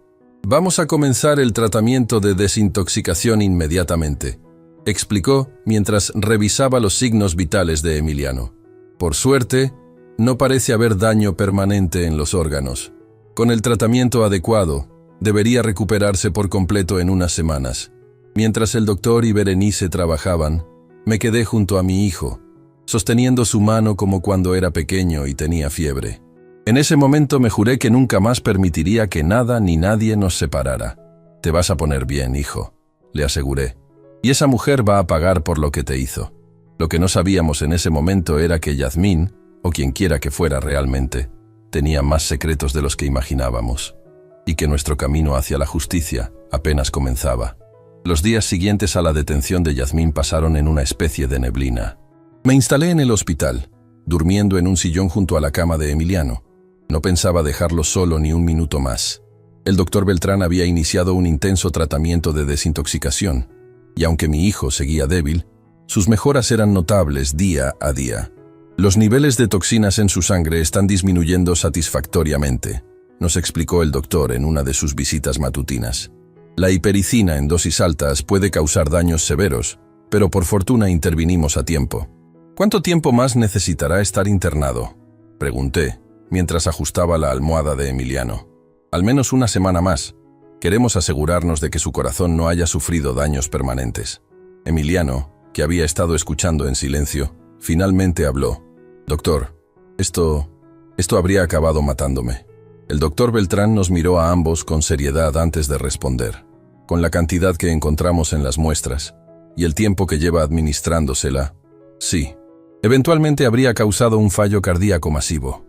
«Vamos a comenzar el tratamiento de desintoxicación inmediatamente», explicó mientras revisaba los signos vitales de Emiliano. «Por suerte, no parece haber daño permanente en los órganos. Con el tratamiento adecuado, debería recuperarse por completo en unas semanas». Mientras el doctor y Berenice trabajaban, me quedé junto a mi hijo, sosteniendo su mano como cuando era pequeño y tenía fiebre. En ese momento me juré que nunca más permitiría que nada ni nadie nos separara. «Te vas a poner bien, hijo», le aseguré. «Y esa mujer va a pagar por lo que te hizo». Lo que no sabíamos en ese momento era que Yasmín, o quien quiera que fuera realmente, tenía más secretos de los que imaginábamos, y que nuestro camino hacia la justicia apenas comenzaba. Los días siguientes a la detención de Yasmín pasaron en una especie de neblina. Me instalé en el hospital, durmiendo en un sillón junto a la cama de Emiliano. No pensaba dejarlo solo ni un minuto más. El doctor Beltrán había iniciado un intenso tratamiento de desintoxicación, y aunque mi hijo seguía débil, sus mejoras eran notables día a día. Los niveles de toxinas en su sangre están disminuyendo satisfactoriamente, nos explicó el doctor en una de sus visitas matutinas. La hipericina en dosis altas puede causar daños severos, pero por fortuna intervinimos a tiempo. «¿Cuánto tiempo más necesitará estar internado?», pregunté, mientras ajustaba la almohada de Emiliano. «Al menos una semana más. Queremos asegurarnos de que su corazón no haya sufrido daños permanentes». Emiliano, que había estado escuchando en silencio, finalmente habló. «Doctor, esto habría acabado matándome». El doctor Beltrán nos miró a ambos con seriedad antes de responder. «Con la cantidad que encontramos en las muestras y el tiempo que lleva administrándosela, sí. Eventualmente habría causado un fallo cardíaco masivo».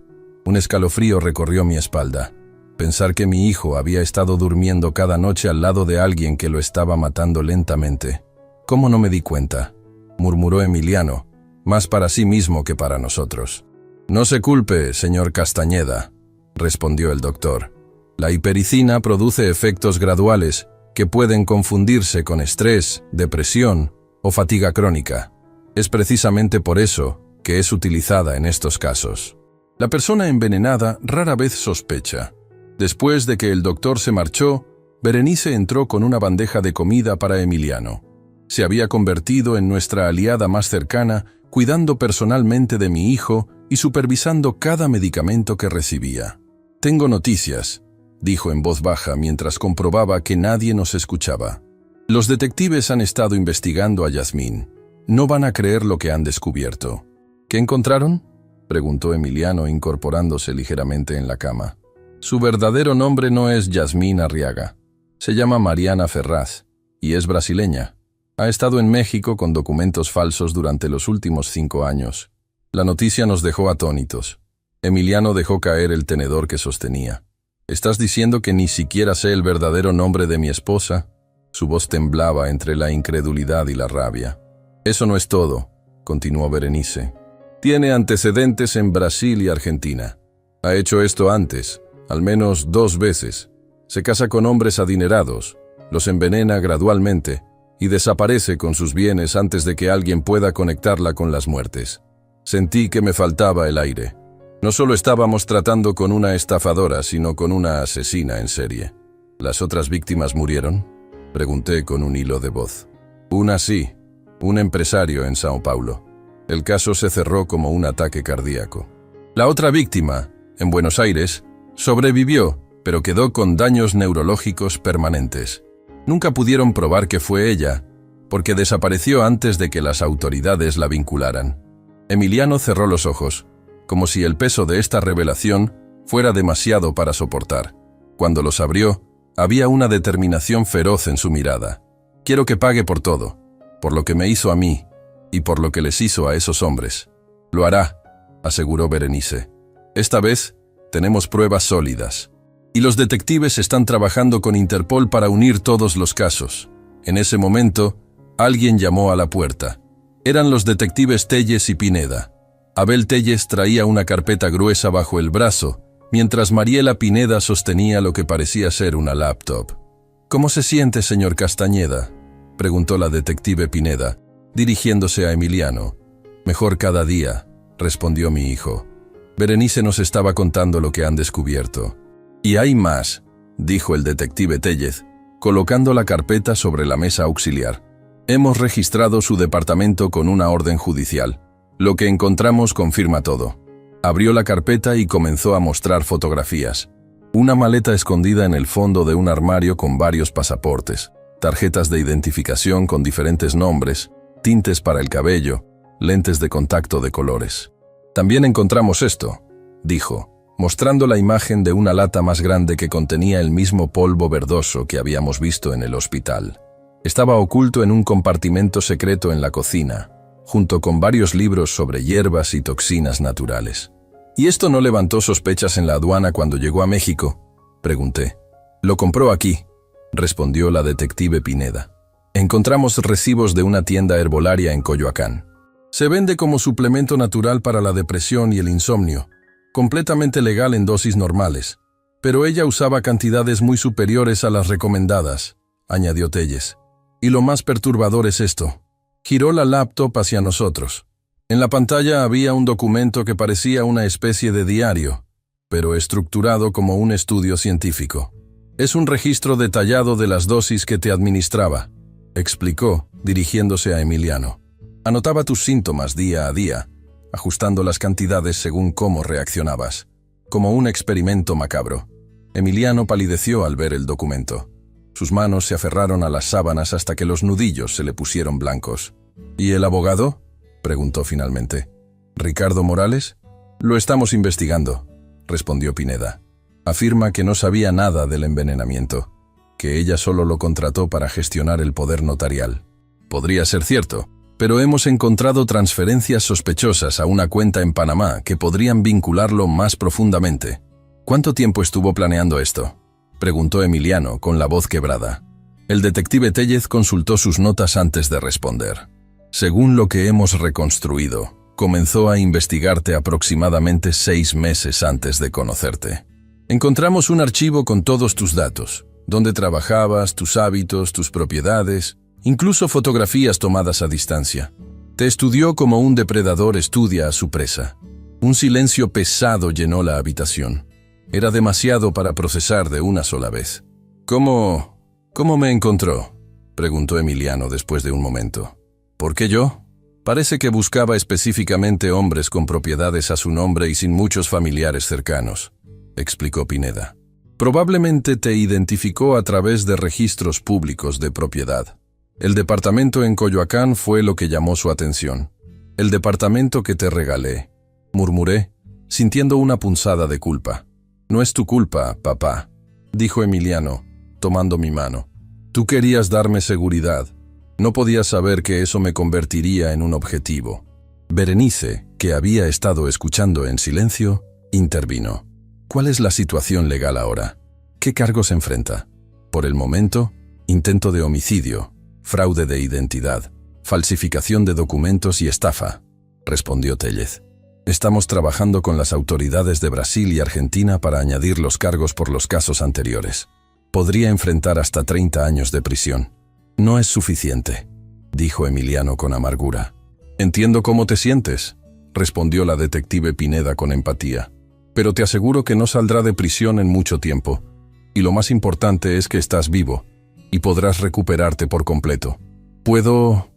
Un escalofrío recorrió mi espalda. Pensar que mi hijo había estado durmiendo cada noche al lado de alguien que lo estaba matando lentamente. «¿Cómo no me di cuenta?», murmuró Emiliano, más para sí mismo que para nosotros. «No se culpe, señor Castañeda», respondió el doctor. «La hipericina produce efectos graduales que pueden confundirse con estrés, depresión o fatiga crónica. Es precisamente por eso que es utilizada en estos casos». La persona envenenada rara vez sospecha. Después de que el doctor se marchó, Berenice entró con una bandeja de comida para Emiliano. Se había convertido en nuestra aliada más cercana, cuidando personalmente de mi hijo y supervisando cada medicamento que recibía. «Tengo noticias», dijo en voz baja mientras comprobaba que nadie nos escuchaba. «Los detectives han estado investigando a Yasmín. No van a creer lo que han descubierto». «¿Qué encontraron?», preguntó Emiliano incorporándose ligeramente en la cama. «Su verdadero nombre no es Yasmín Arriaga. Se llama Mariana Ferraz y es brasileña. Ha estado en México con documentos falsos durante los últimos 5 años». La noticia nos dejó atónitos. Emiliano dejó caer el tenedor que sostenía. «¿Estás diciendo que ni siquiera sé el verdadero nombre de mi esposa?». Su voz temblaba entre la incredulidad y la rabia. «Eso no es todo», continuó Berenice. «Tiene antecedentes en Brasil y Argentina. Ha hecho esto antes, al menos 2 veces. Se casa con hombres adinerados, los envenena gradualmente y desaparece con sus bienes antes de que alguien pueda conectarla con las muertes. Sentí que me faltaba el aire. No solo estábamos tratando con una estafadora, sino con una asesina en serie». «¿Las otras víctimas murieron?», pregunté con un hilo de voz. «Una sí, un empresario en Sao Paulo. El caso se cerró como un ataque cardíaco. La otra víctima, en Buenos Aires, sobrevivió, pero quedó con daños neurológicos permanentes. Nunca pudieron probar que fue ella, porque desapareció antes de que las autoridades la vincularan». Emiliano cerró los ojos, como si el peso de esta revelación fuera demasiado para soportar. Cuando los abrió, había una determinación feroz en su mirada. «Quiero que pague por todo, por lo que me hizo a mí y por lo que les hizo a esos hombres». «Lo hará», aseguró Berenice. «Esta vez tenemos pruebas sólidas. Y los detectives están trabajando con Interpol para unir todos los casos». En ese momento, alguien llamó a la puerta. Eran los detectives Telles y Pineda. Abel Telles traía una carpeta gruesa bajo el brazo, mientras Mariela Pineda sostenía lo que parecía ser una laptop. «¿Cómo se siente, señor Castañeda?», preguntó la detective Pineda, dirigiéndose a Emiliano. «Mejor cada día», respondió mi hijo. Berenice nos estaba contando lo que han descubierto. «Y hay más», dijo el detective Tellez, colocando la carpeta sobre la mesa auxiliar. «Hemos registrado su departamento con una orden judicial. Lo que encontramos confirma todo». Abrió la carpeta y comenzó a mostrar fotografías. Una maleta escondida en el fondo de un armario con varios pasaportes, tarjetas de identificación con diferentes nombres, tintes para el cabello, lentes de contacto de colores. «También encontramos esto», dijo, mostrando la imagen de una lata más grande que contenía el mismo polvo verdoso que habíamos visto en el hospital. Estaba oculto en un compartimento secreto en la cocina, junto con varios libros sobre hierbas y toxinas naturales. «¿Y esto no levantó sospechas en la aduana cuando llegó a México?», pregunté. «Lo compró aquí», respondió la detective Pineda. «Encontramos recibos de una tienda herbolaria en Coyoacán. Se vende como suplemento natural para la depresión y el insomnio, completamente legal en dosis normales, pero ella usaba cantidades muy superiores a las recomendadas», añadió Telles. «Y lo más perturbador es esto». Giró la laptop hacia nosotros. En la pantalla había un documento que parecía una especie de diario, pero estructurado como un estudio científico. «Es un registro detallado de las dosis que te administraba», explicó, dirigiéndose a Emiliano. «Anotaba tus síntomas día a día, ajustando las cantidades según cómo reaccionabas, como un experimento macabro». Emiliano palideció al ver el documento. Sus manos se aferraron a las sábanas hasta que los nudillos se le pusieron blancos. ¿Y el abogado?, preguntó finalmente. ¿Ricardo Morales? Lo estamos investigando, respondió Pineda. Afirma que no sabía nada del envenenamiento, que ella solo lo contrató para gestionar el poder notarial. Podría ser cierto, pero hemos encontrado transferencias sospechosas a una cuenta en Panamá que podrían vincularlo más profundamente. ¿Cuánto tiempo estuvo planeando esto?, preguntó Emiliano con la voz quebrada. El detective Tellez consultó sus notas antes de responder. Según lo que hemos reconstruido, comenzó a investigarte aproximadamente 6 meses antes de conocerte. Encontramos un archivo con todos tus datos, dónde trabajabas, tus hábitos, tus propiedades, incluso fotografías tomadas a distancia. Te estudió como un depredador estudia a su presa. Un silencio pesado llenó la habitación. Era demasiado para procesar de una sola vez. ¿Cómo me encontró?, preguntó Emiliano después de un momento. ¿Por qué yo? Parece que buscaba específicamente hombres con propiedades a su nombre y sin muchos familiares cercanos, explicó Pineda. Probablemente te identificó a través de registros públicos de propiedad. El departamento en Coyoacán fue lo que llamó su atención. El departamento que te regalé, murmuré, sintiendo una punzada de culpa. No es tu culpa, papá, dijo Emiliano, tomando mi mano. Tú querías darme seguridad. No podías saber que eso me convertiría en un objetivo. Berenice, que había estado escuchando en silencio, intervino. ¿Cuál es la situación legal ahora? ¿Qué cargos enfrenta? Por el momento, intento de homicidio, fraude de identidad, falsificación de documentos y estafa, respondió Tellez. Estamos trabajando con las autoridades de Brasil y Argentina para añadir los cargos por los casos anteriores. Podría enfrentar hasta 30 años de prisión. No es suficiente, dijo Emiliano con amargura. Entiendo cómo te sientes, respondió la detective Pineda con empatía. Pero te aseguro que no saldrá de prisión en mucho tiempo. Y lo más importante es que estás vivo y podrás recuperarte por completo. ¿Puedo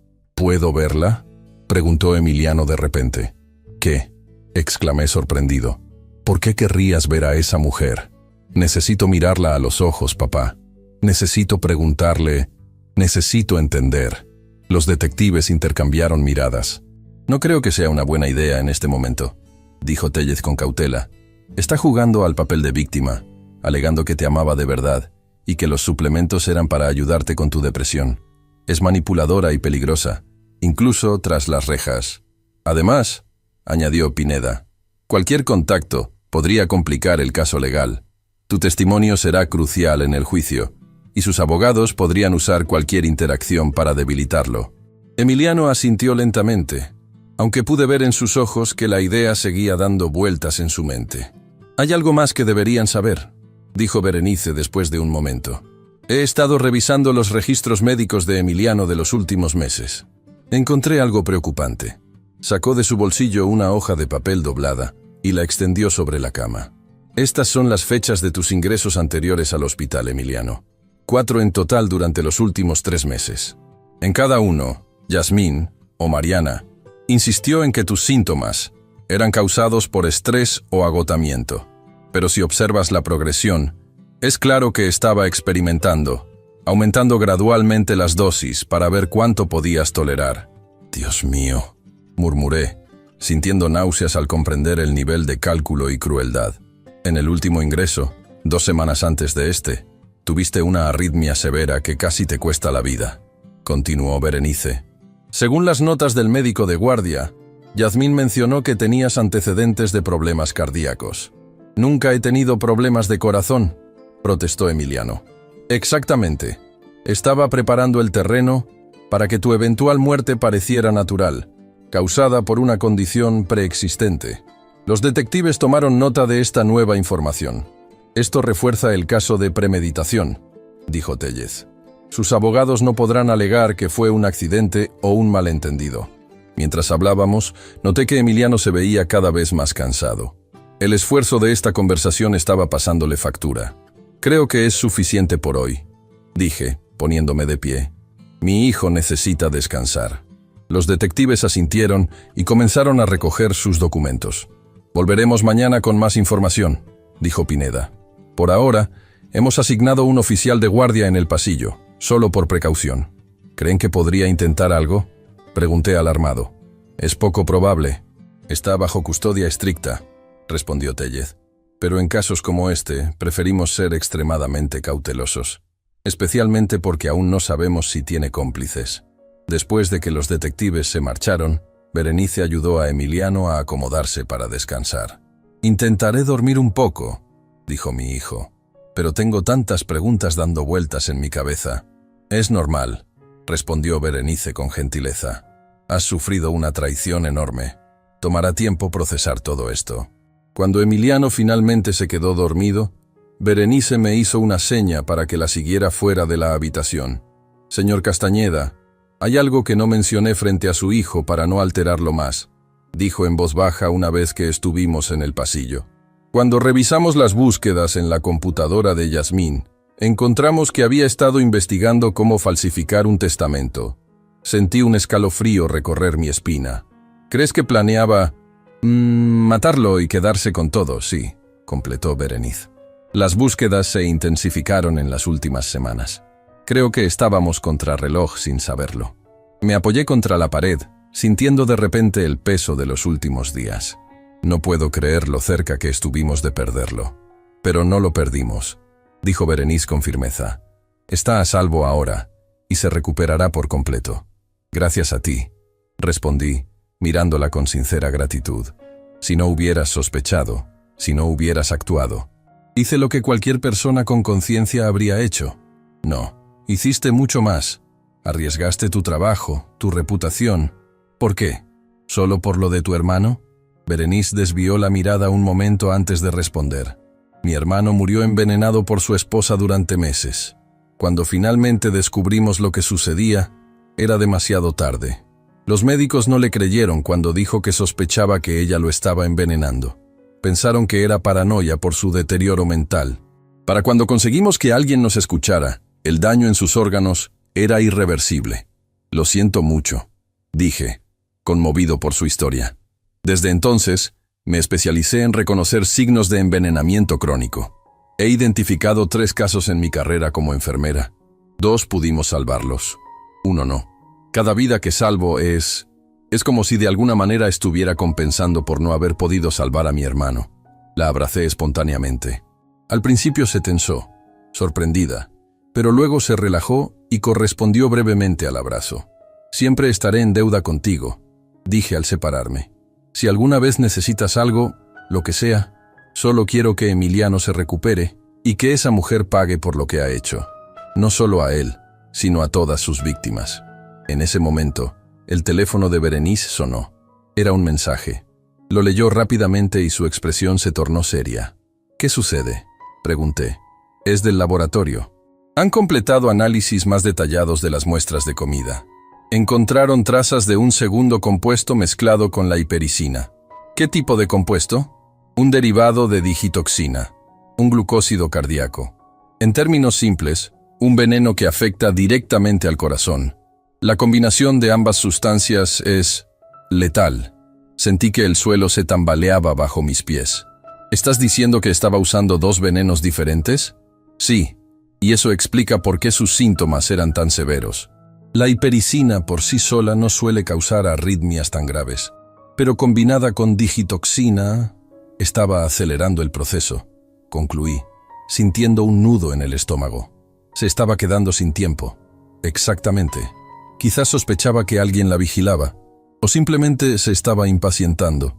verla?, preguntó Emiliano de repente. ¿Qué?, exclamé sorprendido. ¿Por qué querrías ver a esa mujer? Necesito mirarla a los ojos, papá. Necesito preguntarle. Necesito entender. Los detectives intercambiaron miradas. No creo que sea una buena idea en este momento, dijo Tellez con cautela. Está jugando al papel de víctima, alegando que te amaba de verdad y que los suplementos eran para ayudarte con tu depresión. Es manipuladora y peligrosa, incluso tras las rejas. Además, añadió Pineda, cualquier contacto podría complicar el caso legal. Tu testimonio será crucial en el juicio, y sus abogados podrían usar cualquier interacción para debilitarlo. Emiliano asintió lentamente, aunque pude ver en sus ojos que la idea seguía dando vueltas en su mente. «Hay algo más que deberían saber», dijo Berenice después de un momento. «He estado revisando los registros médicos de Emiliano de los últimos meses. Encontré algo preocupante». Sacó de su bolsillo una hoja de papel doblada y la extendió sobre la cama. «Estas son las fechas de tus ingresos anteriores al hospital, Emiliano. 4 en total durante los últimos 3 meses. En cada uno, Yasmín, o Mariana, insistió en que tus síntomas eran causados por estrés o agotamiento. Pero si observas la progresión, es claro que estaba experimentando, aumentando gradualmente las dosis para ver cuánto podías tolerar. Dios mío, murmuré, sintiendo náuseas al comprender el nivel de cálculo y crueldad. En el último ingreso, 2 semanas antes de este, tuviste una arritmia severa que casi te cuesta la vida, continuó Berenice. Según las notas del médico de guardia, Yasmín mencionó que tenías antecedentes de problemas cardíacos. Nunca he tenido problemas de corazón, protestó Emiliano. Exactamente. Estaba preparando el terreno para que tu eventual muerte pareciera natural, causada por una condición preexistente. Los detectives tomaron nota de esta nueva información. Esto refuerza el caso de premeditación, dijo Tellez. Sus abogados no podrán alegar que fue un accidente o un malentendido. Mientras hablábamos, noté que Emiliano se veía cada vez más cansado. El esfuerzo de esta conversación estaba pasándole factura. Creo que es suficiente por hoy, dije, poniéndome de pie. Mi hijo necesita descansar. Los detectives asintieron y comenzaron a recoger sus documentos. Volveremos mañana con más información, dijo Pineda. Por ahora, hemos asignado un oficial de guardia en el pasillo, solo por precaución. ¿Creen que podría intentar algo?, Pregunté alarmado. Es poco probable. Está bajo custodia estricta, respondió Tellez. Pero en casos como este, preferimos ser extremadamente cautelosos. Especialmente porque aún no sabemos si tiene cómplices. Después de que los detectives se marcharon, Berenice ayudó a Emiliano a acomodarse para descansar. «Intentaré dormir un poco», dijo mi hijo, «pero tengo tantas preguntas dando vueltas en mi cabeza». «Es normal», respondió Berenice con gentileza. «Has sufrido una traición enorme. Tomará tiempo procesar todo esto». Cuando Emiliano finalmente se quedó dormido, Berenice me hizo una seña para que la siguiera fuera de la habitación. «Señor Castañeda, hay algo que no mencioné frente a su hijo para no alterarlo más», dijo en voz baja una vez que estuvimos en el pasillo. «Cuando revisamos las búsquedas en la computadora de Yasmín, encontramos que había estado investigando cómo falsificar un testamento. Sentí un escalofrío recorrer mi espina. ¿Crees que planeaba matarlo y quedarse con todo?» «Sí», completó Berenice. Las búsquedas se intensificaron en las últimas semanas. Creo que estábamos contrarreloj sin saberlo. Me apoyé contra la pared, sintiendo de repente el peso de los últimos días. No puedo creer lo cerca que estuvimos de perderlo. Pero no lo perdimos, dijo Berenice con firmeza. Está a salvo ahora, y se recuperará por completo. Gracias a ti, respondí, mirándola con sincera gratitud. Si no hubieras sospechado, si no hubieras actuado, hice lo que cualquier persona con conciencia habría hecho. No, hiciste mucho más. Arriesgaste tu trabajo, tu reputación. ¿Por qué? ¿Solo por lo de tu hermano? Berenice desvió la mirada un momento antes de responder. Mi hermano murió envenenado por su esposa durante meses. Cuando finalmente descubrimos lo que sucedía, era demasiado tarde. Los médicos no le creyeron cuando dijo que sospechaba que ella lo estaba envenenando. Pensaron que era paranoia por su deterioro mental. Para cuando conseguimos que alguien nos escuchara, el daño en sus órganos era irreversible. Lo siento mucho, dije, conmovido por su historia. Desde entonces, me especialicé en reconocer signos de envenenamiento crónico. He identificado 3 casos en mi carrera como enfermera. 2 pudimos salvarlos. 1 no. Cada vida que salvo es como si de alguna manera estuviera compensando por no haber podido salvar a mi hermano. La abracé espontáneamente. Al principio se tensó, sorprendida, pero luego se relajó y correspondió brevemente al abrazo. Siempre estaré en deuda contigo, dije al separarme. Si alguna vez necesitas algo, lo que sea, solo quiero que Emiliano se recupere y que esa mujer pague por lo que ha hecho. No solo a él, sino a todas sus víctimas. En ese momento, el teléfono de Berenice sonó. Era un mensaje. Lo leyó rápidamente y su expresión se tornó seria. «¿Qué sucede?», pregunté. «Es del laboratorio. Han completado análisis más detallados de las muestras de comida. Encontraron trazas de un segundo compuesto mezclado con la hipericina». «¿Qué tipo de compuesto?». «Un derivado de digitoxina, un glucósido cardíaco. En términos simples, un veneno que afecta directamente al corazón. La combinación de ambas sustancias es letal». Sentí que el suelo se tambaleaba bajo mis pies. «¿Estás diciendo que estaba usando 2 venenos diferentes?». «Sí, y eso explica por qué sus síntomas eran tan severos. La hipericina por sí sola no suele causar arritmias tan graves, pero combinada con digitoxina estaba acelerando el proceso», concluí, sintiendo un nudo en el estómago. Se estaba quedando sin tiempo. Exactamente. Quizás sospechaba que alguien la vigilaba, o simplemente se estaba impacientando.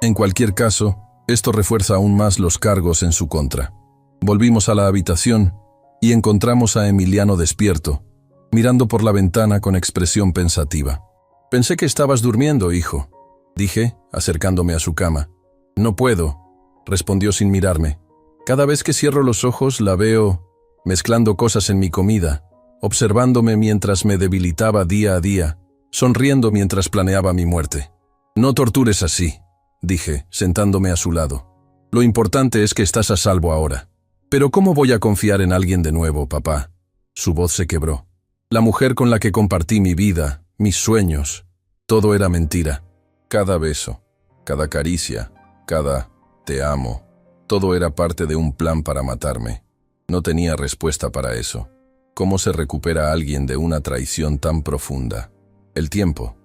En cualquier caso, esto refuerza aún más los cargos en su contra. Volvimos a la habitación y encontramos a Emiliano despierto, mirando por la ventana con expresión pensativa. «Pensé que estabas durmiendo, hijo», dije, acercándome a su cama. «No puedo», respondió sin mirarme. «Cada vez que cierro los ojos la veo mezclando cosas en mi comida, observándome mientras me debilitaba día a día, sonriendo mientras planeaba mi muerte». «No tortures así», dije, sentándome a su lado. «Lo importante es que estás a salvo ahora». «Pero ¿cómo voy a confiar en alguien de nuevo, papá?». Su voz se quebró. «La mujer con la que compartí mi vida, mis sueños, todo era mentira. Cada beso, cada caricia, cada te amo, todo era parte de un plan para matarme. No tenía respuesta para eso. ¿Cómo se recupera alguien de una traición tan profunda? El tiempo.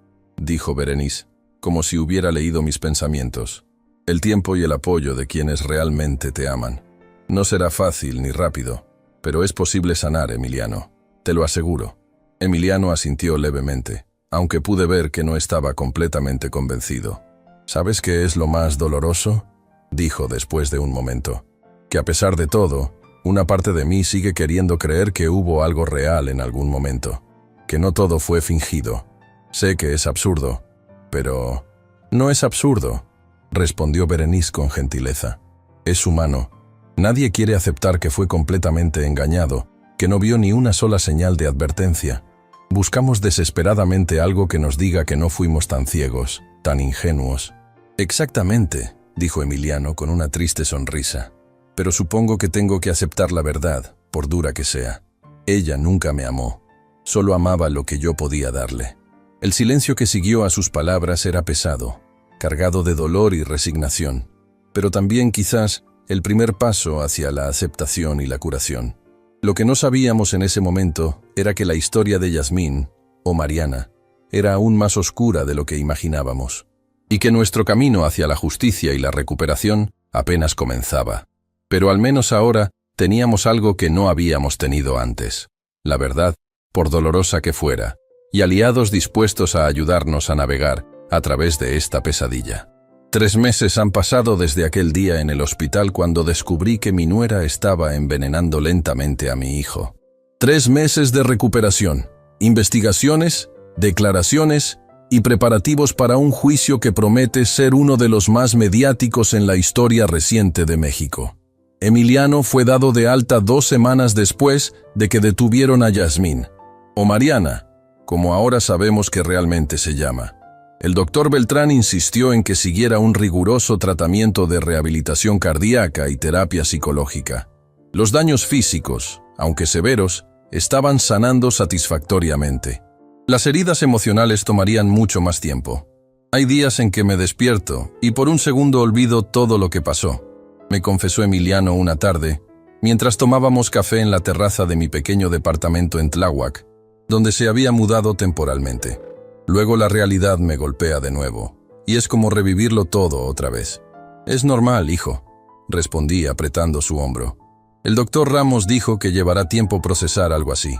dijo Berenice, como si hubiera leído mis pensamientos. El tiempo y el apoyo de quienes realmente te aman. No será fácil ni rápido, pero es posible sanar, Emiliano. Te lo aseguro. Emiliano asintió levemente, aunque pude ver que no estaba completamente convencido. ¿Sabes qué es lo más doloroso?, dijo después de un momento. Que a pesar de todo, una parte de mí sigue queriendo creer que hubo algo real en algún momento. Que no todo fue fingido. Sé que es absurdo, pero... No es absurdo, respondió Berenice con gentileza. Es humano. Nadie quiere aceptar que fue completamente engañado, que no vio ni una sola señal de advertencia. Buscamos desesperadamente algo que nos diga que no fuimos tan ciegos, tan ingenuos. Exactamente, dijo Emiliano con una triste sonrisa. Pero supongo que tengo que aceptar la verdad, por dura que sea. Ella nunca me amó. Solo amaba lo que yo podía darle. El silencio que siguió a sus palabras era pesado, cargado de dolor y resignación, pero también quizás el primer paso hacia la aceptación y la curación. Lo que no sabíamos en ese momento era que la historia de Yasmín, o Mariana, era aún más oscura de lo que imaginábamos, y que nuestro camino hacia la justicia y la recuperación apenas comenzaba. Pero al menos ahora teníamos algo que no habíamos tenido antes, la verdad, por dolorosa que fuera, y aliados dispuestos a ayudarnos a navegar a través de esta pesadilla. 3 meses han pasado desde aquel día en el hospital cuando descubrí que mi nuera estaba envenenando lentamente a mi hijo. 3 meses de recuperación, investigaciones, declaraciones y preparativos para un juicio que promete ser uno de los más mediáticos en la historia reciente de México. Emiliano fue dado de alta 2 semanas después de que detuvieron a Yasmín, o Mariana, como ahora sabemos que realmente se llama. El doctor Beltrán insistió en que siguiera un riguroso tratamiento de rehabilitación cardíaca y terapia psicológica. Los daños físicos, aunque severos, estaban sanando satisfactoriamente. Las heridas emocionales tomarían mucho más tiempo. Hay días en que me despierto y por un segundo olvido todo lo que pasó, me confesó Emiliano una tarde, mientras tomábamos café en la terraza de mi pequeño departamento en Tláhuac, donde se había mudado temporalmente. Luego la realidad me golpea de nuevo, y es como revivirlo todo otra vez. Es normal, hijo, respondí apretando su hombro. El doctor Ramos dijo que llevará tiempo procesar algo así.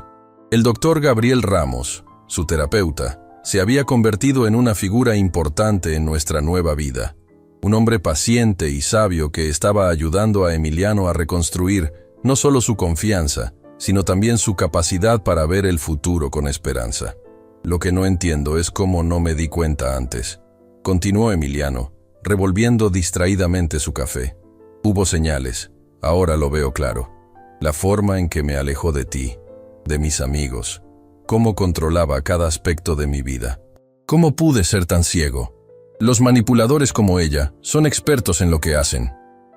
El doctor Gabriel Ramos, su terapeuta, se había convertido en una figura importante en nuestra nueva vida. Un hombre paciente y sabio que estaba ayudando a Emiliano a reconstruir no solo su confianza, sino también su capacidad para ver el futuro con esperanza. Lo que no entiendo es cómo no me di cuenta antes, continuó Emiliano, revolviendo distraídamente su café. Hubo señales, ahora lo veo claro. La forma en que me alejó de ti, de mis amigos, cómo controlaba cada aspecto de mi vida. ¿Cómo pude ser tan ciego? Los manipuladores como ella son expertos en lo que hacen,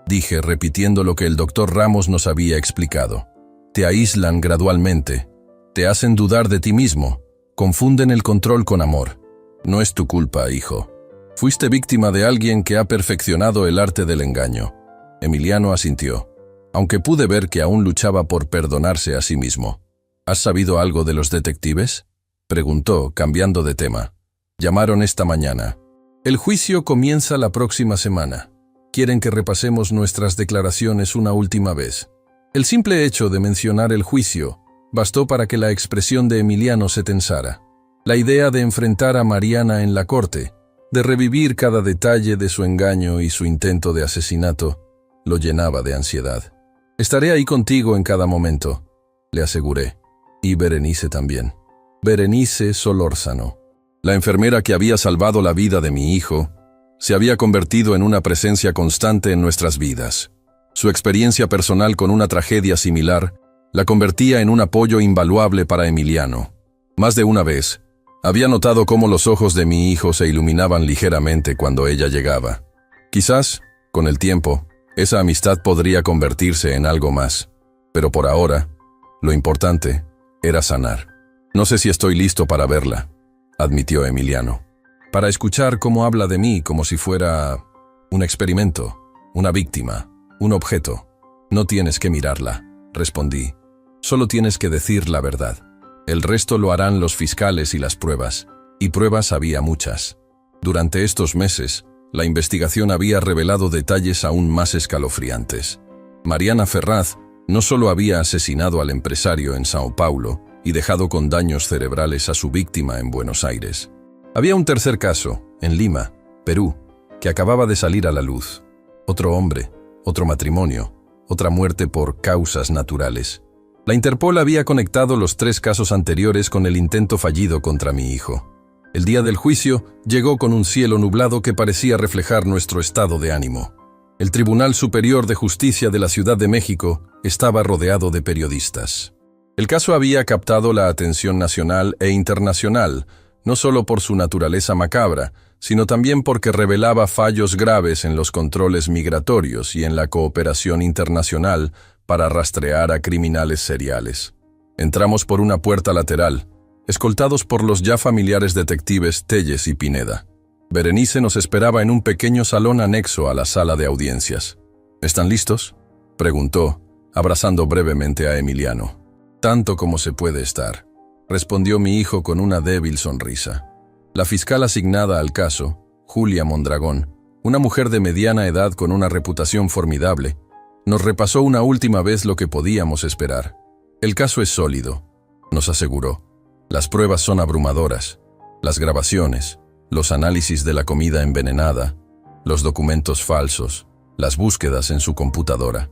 dije repitiendo lo que el doctor Ramos nos había explicado. Te aíslan gradualmente, te hacen dudar de ti mismo, confunden el control con amor. No es tu culpa, hijo. Fuiste víctima de alguien que ha perfeccionado el arte del engaño. Emiliano asintió, aunque pude ver que aún luchaba por perdonarse a sí mismo. ¿Has sabido algo de los detectives?, preguntó, cambiando de tema. Llamaron esta mañana. El juicio comienza la próxima semana. Quieren que repasemos nuestras declaraciones una última vez. El simple hecho de mencionar el juicio bastó para que la expresión de Emiliano se tensara. La idea de enfrentar a Mariana en la corte, de revivir cada detalle de su engaño y su intento de asesinato, lo llenaba de ansiedad. Estaré ahí contigo en cada momento, le aseguré. Y Berenice también. Berenice Solórzano. La enfermera que había salvado la vida de mi hijo, se había convertido en una presencia constante en nuestras vidas. Su experiencia personal con una tragedia similar la convertía en un apoyo invaluable para Emiliano. Más de una vez, había notado cómo los ojos de mi hijo se iluminaban ligeramente cuando ella llegaba. Quizás, con el tiempo, esa amistad podría convertirse en algo más. Pero por ahora, lo importante era sanar. No sé si estoy listo para verla, admitió Emiliano. Para escuchar cómo habla de mí como si fuera un experimento, una víctima, un objeto. No tienes que mirarla, respondí. Solo tienes que decir la verdad. El resto lo harán los fiscales y las pruebas. Y pruebas había muchas. Durante estos meses, la investigación había revelado detalles aún más escalofriantes. Mariana Ferraz no solo había asesinado al empresario en Sao Paulo y dejado con daños cerebrales a su víctima en Buenos Aires. Había un tercer caso, en Lima, Perú, que acababa de salir a la luz. Otro hombre, otro matrimonio, otra muerte por causas naturales. La Interpol había conectado los 3 casos anteriores con el intento fallido contra mi hijo. El día del juicio llegó con un cielo nublado que parecía reflejar nuestro estado de ánimo. El Tribunal Superior de Justicia de la Ciudad de México estaba rodeado de periodistas. El caso había captado la atención nacional e internacional, no solo por su naturaleza macabra, sino también porque revelaba fallos graves en los controles migratorios y en la cooperación internacional para rastrear a criminales seriales. Entramos por una puerta lateral, escoltados por los ya familiares detectives Telles y Pineda. Berenice nos esperaba en un pequeño salón anexo a la sala de audiencias. ¿Están listos?, preguntó, abrazando brevemente a Emiliano. Tanto como se puede estar, respondió mi hijo con una débil sonrisa. La fiscal asignada al caso, Julia Mondragón, una mujer de mediana edad con una reputación formidable, nos repasó una última vez lo que podíamos esperar. El caso es sólido, nos aseguró. Las pruebas son abrumadoras. Las grabaciones, los análisis de la comida envenenada, los documentos falsos, las búsquedas en su computadora.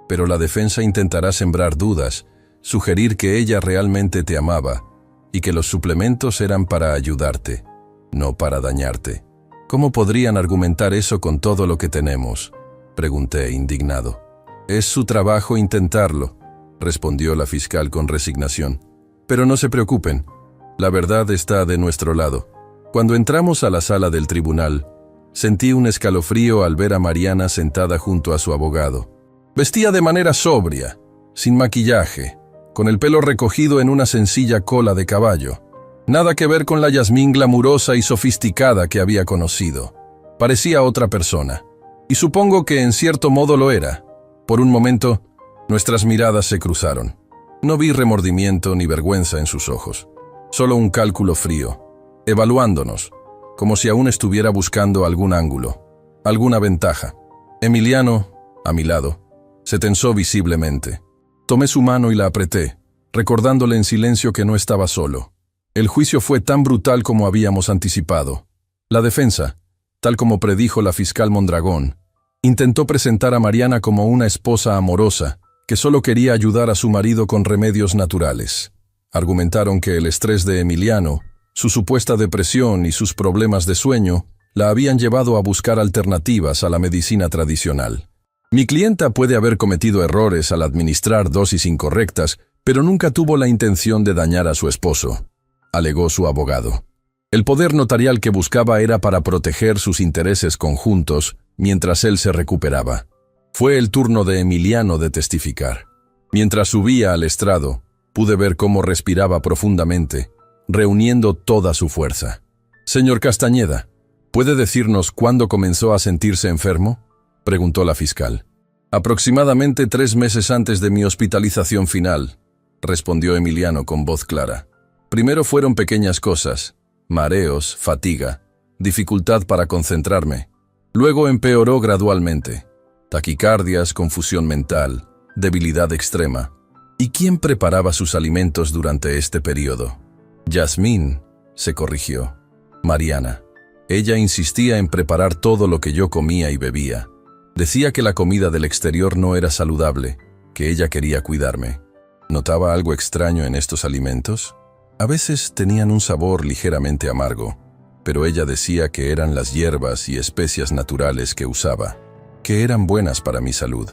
Pero la defensa intentará sembrar dudas, sugerir que ella realmente te amaba y que los suplementos eran para ayudarte, no para dañarte. ¿Cómo podrían argumentar eso con todo lo que tenemos?, pregunté indignado. Es su trabajo intentarlo, respondió la fiscal con resignación. Pero no se preocupen, la verdad está de nuestro lado. Cuando entramos a la sala del tribunal, sentí un escalofrío al ver a Mariana sentada junto a su abogado. Vestía de manera sobria, sin maquillaje, con el pelo recogido en una sencilla cola de caballo. Nada que ver con la Yasmín glamurosa y sofisticada que había conocido. Parecía otra persona, y supongo que en cierto modo lo era. Por un momento, nuestras miradas se cruzaron. No vi remordimiento ni vergüenza en sus ojos, solo un cálculo frío, evaluándonos, como si aún estuviera buscando algún ángulo, alguna ventaja. Emiliano, a mi lado, se tensó visiblemente. Tomé su mano y la apreté, recordándole en silencio que no estaba solo. El juicio fue tan brutal como habíamos anticipado. La defensa, tal como predijo la fiscal Mondragón, intentó presentar a Mariana como una esposa amorosa que solo quería ayudar a su marido con remedios naturales. Argumentaron que el estrés de Emiliano, su supuesta depresión y sus problemas de sueño la habían llevado a buscar alternativas a la medicina tradicional. Mi clienta puede haber cometido errores al administrar dosis incorrectas, pero nunca tuvo la intención de dañar a su esposo, alegó su abogado. El poder notarial que buscaba era para proteger sus intereses conjuntos mientras él se recuperaba. Fue el turno de Emiliano de testificar. Mientras subía al estrado, pude ver cómo respiraba profundamente, reuniendo toda su fuerza. Señor Castañeda, ¿puede decirnos cuándo comenzó a sentirse enfermo?, preguntó la fiscal. Aproximadamente 3 meses antes de mi hospitalización final, respondió Emiliano con voz clara. Primero fueron pequeñas cosas, mareos, fatiga, dificultad para concentrarme. Luego empeoró gradualmente. Taquicardias, confusión mental, debilidad extrema. ¿Y quién preparaba sus alimentos durante este periodo? Yasmín, se corrigió. Mariana. Ella insistía en preparar todo lo que yo comía y bebía. Decía que la comida del exterior no era saludable, que ella quería cuidarme. ¿Notaba algo extraño en estos alimentos? A veces tenían un sabor ligeramente amargo, pero ella decía que eran las hierbas y especias naturales que usaba, que eran buenas para mi salud.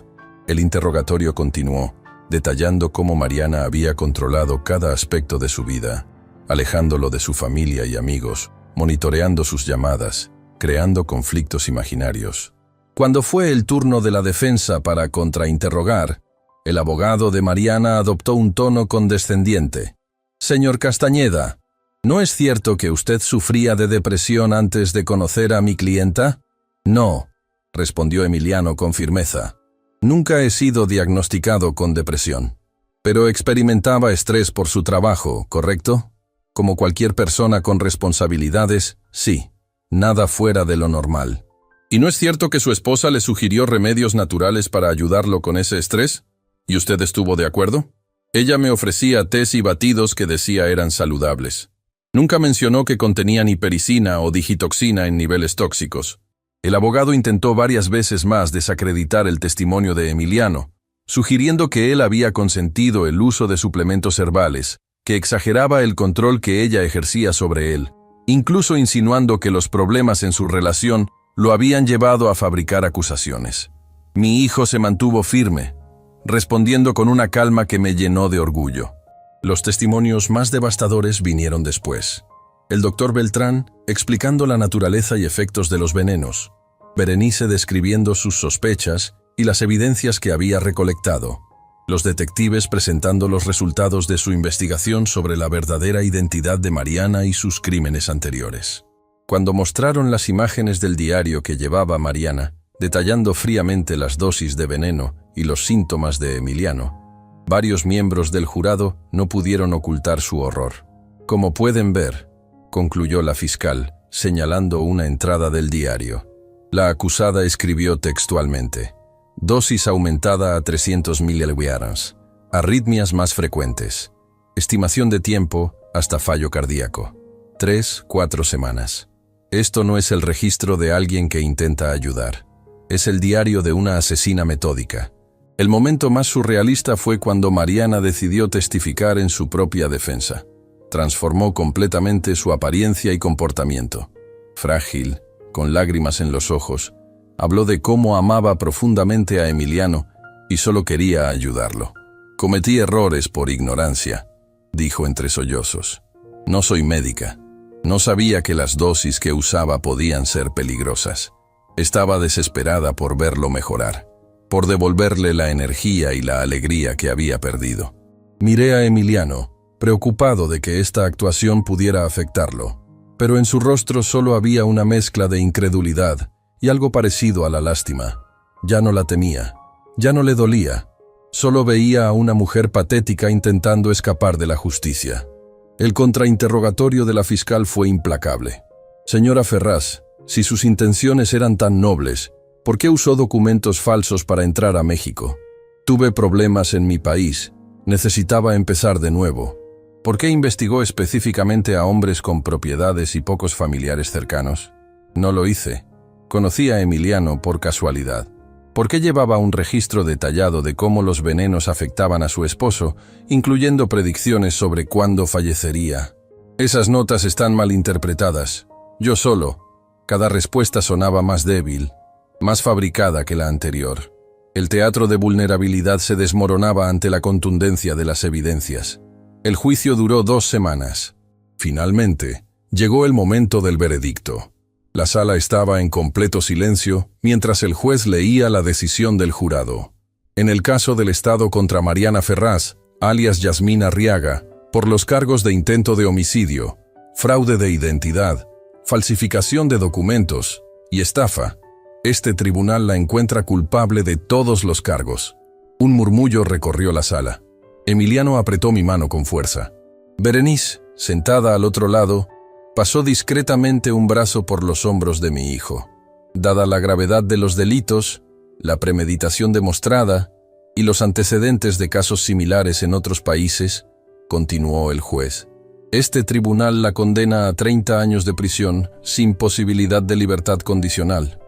El interrogatorio continuó, detallando cómo Mariana había controlado cada aspecto de su vida, alejándolo de su familia y amigos, monitoreando sus llamadas, creando conflictos imaginarios. Cuando fue el turno de la defensa para contrainterrogar, el abogado de Mariana adoptó un tono condescendiente. Señor Castañeda, ¿no es cierto que usted sufría de depresión antes de conocer a mi clienta? No, respondió Emiliano con firmeza. Nunca he sido diagnosticado con depresión. Pero experimentaba estrés por su trabajo, ¿correcto? Como cualquier persona con responsabilidades, sí, nada fuera de lo normal. ¿Y no es cierto que su esposa le sugirió remedios naturales para ayudarlo con ese estrés? ¿Y usted estuvo de acuerdo? Ella me ofrecía tés y batidos que decía eran saludables. Nunca mencionó que contenían hipericina o digitoxina en niveles tóxicos. El abogado intentó varias veces más desacreditar el testimonio de Emiliano, sugiriendo que él había consentido el uso de suplementos herbales, que exageraba el control que ella ejercía sobre él, incluso insinuando que los problemas en su relación lo habían llevado a fabricar acusaciones. Mi hijo se mantuvo firme, respondiendo con una calma que me llenó de orgullo. Los testimonios más devastadores vinieron después. El doctor Beltrán explicando la naturaleza y efectos de los venenos, Berenice describiendo sus sospechas y las evidencias que había recolectado, los detectives presentando los resultados de su investigación sobre la verdadera identidad de Mariana y sus crímenes anteriores. Cuando mostraron las imágenes del diario que llevaba Mariana, detallando fríamente las dosis de veneno y los síntomas de Emiliano, varios miembros del jurado no pudieron ocultar su horror. Como pueden ver, concluyó la fiscal, señalando una entrada del diario. La acusada escribió textualmente: dosis aumentada a 300 mg, arritmias más frecuentes, estimación de tiempo hasta fallo cardíaco, 3-4 semanas. Esto no es el registro de alguien que intenta ayudar. Es el diario de una asesina metódica. El momento más surrealista fue cuando Mariana decidió testificar en su propia defensa. Transformó completamente su apariencia y comportamiento. Frágil, con lágrimas en los ojos, habló de cómo amaba profundamente a Emiliano y solo quería ayudarlo. Cometí errores por ignorancia, dijo entre sollozos. No soy médica. No sabía que las dosis que usaba podían ser peligrosas. Estaba desesperada por verlo mejorar, por devolverle la energía y la alegría que había perdido. Miré a Emiliano, preocupado de que esta actuación pudiera afectarlo, pero en su rostro solo había una mezcla de incredulidad y algo parecido a la lástima. Ya no la temía, ya no le dolía, solo veía a una mujer patética intentando escapar de la justicia. El contrainterrogatorio de la fiscal fue implacable. Señora Ferraz, si sus intenciones eran tan nobles, ¿por qué usó documentos falsos para entrar a México? Tuve problemas en mi país, necesitaba empezar de nuevo. ¿Por qué investigó específicamente a hombres con propiedades y pocos familiares cercanos? No lo hice. Conocí a Emiliano por casualidad. ¿Por qué llevaba un registro detallado de cómo los venenos afectaban a su esposo, incluyendo predicciones sobre cuándo fallecería? Esas notas están mal interpretadas. Yo solo. Cada respuesta sonaba más débil, más fabricada que la anterior. El teatro de vulnerabilidad se desmoronaba ante la contundencia de las evidencias. El juicio duró 2 semanas. Finalmente, llegó el momento del veredicto. La sala estaba en completo silencio mientras el juez leía la decisión del jurado. En el caso del Estado contra Mariana Ferraz, alias Yasmín Arriaga, por los cargos de intento de homicidio, fraude de identidad, falsificación de documentos y estafa, este tribunal la encuentra culpable de todos los cargos. Un murmullo recorrió la sala. Emiliano apretó mi mano con fuerza. Berenice, sentada al otro lado, pasó discretamente un brazo por los hombros de mi hijo. Dada la gravedad de los delitos, la premeditación demostrada y los antecedentes de casos similares en otros países, continuó el juez, este tribunal la condena a 30 años de prisión sin posibilidad de libertad condicional.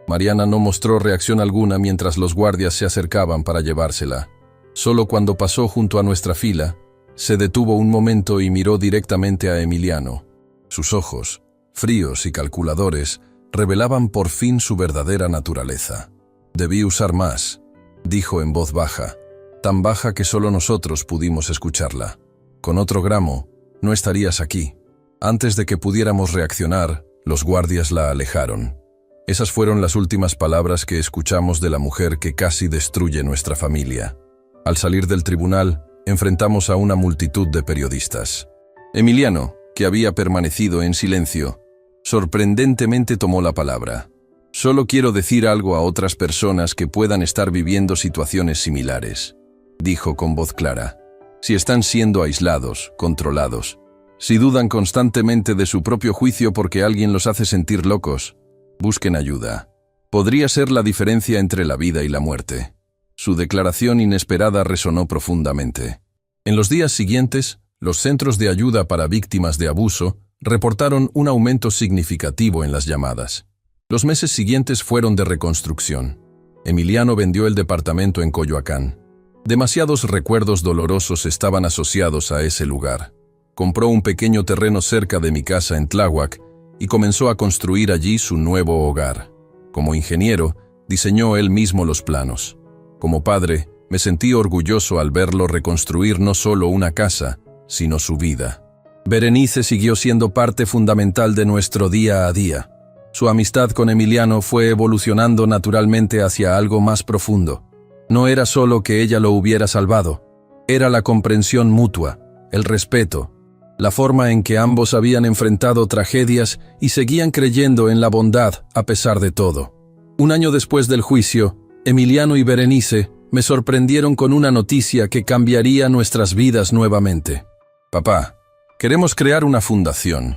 Mariana no mostró reacción alguna mientras los guardias se acercaban para llevársela. Solo cuando pasó junto a nuestra fila, se detuvo un momento y miró directamente a Emiliano. Sus ojos, fríos y calculadores, revelaban por fin su verdadera naturaleza. «Debí usar más», dijo en voz baja, tan baja que solo nosotros pudimos escucharla. «Con otro gramo, no estarías aquí». Antes de que pudiéramos reaccionar, los guardias la alejaron. Esas fueron las últimas palabras que escuchamos de la mujer que casi destruye nuestra familia. Al salir del tribunal, enfrentamos a una multitud de periodistas. Emiliano, que había permanecido en silencio, sorprendentemente tomó la palabra. «Solo quiero decir algo a otras personas que puedan estar viviendo situaciones similares», dijo con voz clara. «Si están siendo aislados, controlados, Si dudan constantemente de su propio juicio porque alguien los hace sentir locos, busquen ayuda. Podría ser la diferencia entre la vida y la muerte. Su declaración inesperada resonó profundamente. En los días siguientes, los centros de ayuda para víctimas de abuso reportaron un aumento significativo en las llamadas. Los meses siguientes fueron de reconstrucción. Emiliano vendió el departamento en Coyoacán. Demasiados recuerdos dolorosos estaban asociados a ese lugar. Compró un pequeño terreno cerca de mi casa en Tláhuac y comenzó a construir allí su nuevo hogar. Como ingeniero, diseñó él mismo los planos. Como padre, me sentí orgulloso al verlo reconstruir no solo una casa, sino su vida. Berenice siguió siendo parte fundamental de nuestro día a día. Su amistad con Emiliano fue evolucionando naturalmente hacia algo más profundo. No era solo que ella lo hubiera salvado, era la comprensión mutua, el respeto, la forma en que ambos habían enfrentado tragedias y seguían creyendo en la bondad a pesar de todo. Un año después del juicio, Emiliano y Berenice me sorprendieron con una noticia que cambiaría nuestras vidas nuevamente. «Papá, queremos crear una fundación»,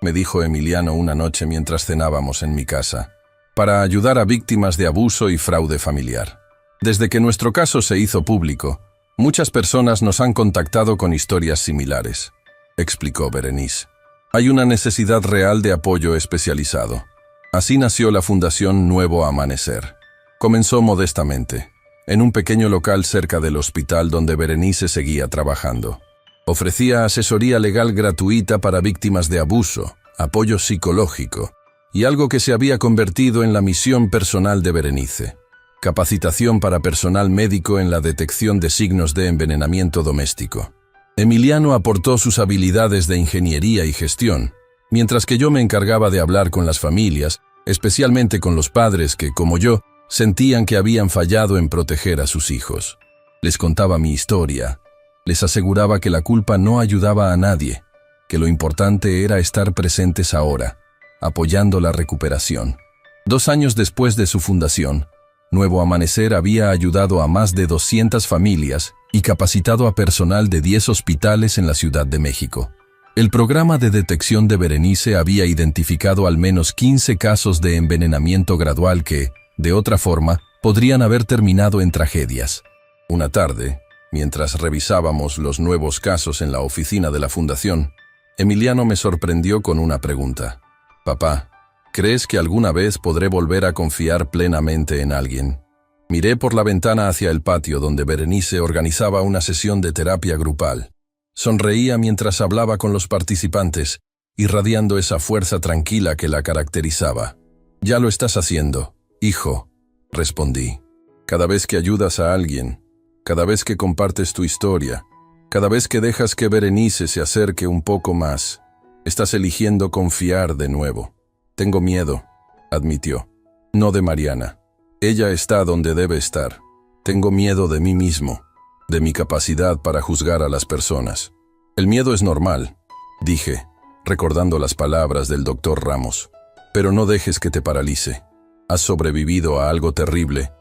me dijo Emiliano una noche mientras cenábamos en mi casa, «para ayudar a víctimas de abuso y fraude familiar. Desde que nuestro caso se hizo público, muchas personas nos han contactado con historias similares», explicó Berenice. «Hay una necesidad real de apoyo especializado. Así nació la Fundación Nuevo Amanecer. Comenzó modestamente, en un pequeño local cerca del hospital donde Berenice seguía trabajando. Ofrecía asesoría legal gratuita para víctimas de abuso, apoyo psicológico y algo que se había convertido en la misión personal de Berenice: capacitación para personal médico en la detección de signos de envenenamiento doméstico. Emiliano aportó sus habilidades de ingeniería y gestión, mientras que yo me encargaba de hablar con las familias, especialmente con los padres que, como yo, sentían que habían fallado en proteger a sus hijos. Les contaba mi historia. Les aseguraba que la culpa no ayudaba a nadie, que lo importante era estar presentes ahora, apoyando la recuperación. 2 años después de su fundación, Nuevo Amanecer había ayudado a más de 200 familias y capacitado a personal de 10 hospitales en la Ciudad de México. El programa de detección de Berenice había identificado al menos 15 casos de envenenamiento gradual que, de otra forma, podrían haber terminado en tragedias. Una tarde, mientras revisábamos los nuevos casos en la oficina de la fundación, Emiliano me sorprendió con una pregunta. «Papá, ¿crees que alguna vez podré volver a confiar plenamente en alguien?» Miré por la ventana hacia el patio donde Berenice organizaba una sesión de terapia grupal. Sonreía mientras hablaba con los participantes, irradiando esa fuerza tranquila que la caracterizaba. «Ya lo estás haciendo, hijo», respondí. «Cada vez que ayudas a alguien, cada vez que compartes tu historia, cada vez que dejas que Berenice se acerque un poco más, estás eligiendo confiar de nuevo». «Tengo miedo», admitió. «No de Mariana. Ella está donde debe estar. Tengo miedo de mí mismo, de mi capacidad para juzgar a las personas». «El miedo es normal», dije, recordando las palabras del doctor Ramos. «Pero no dejes que te paralice. Has sobrevivido a algo terrible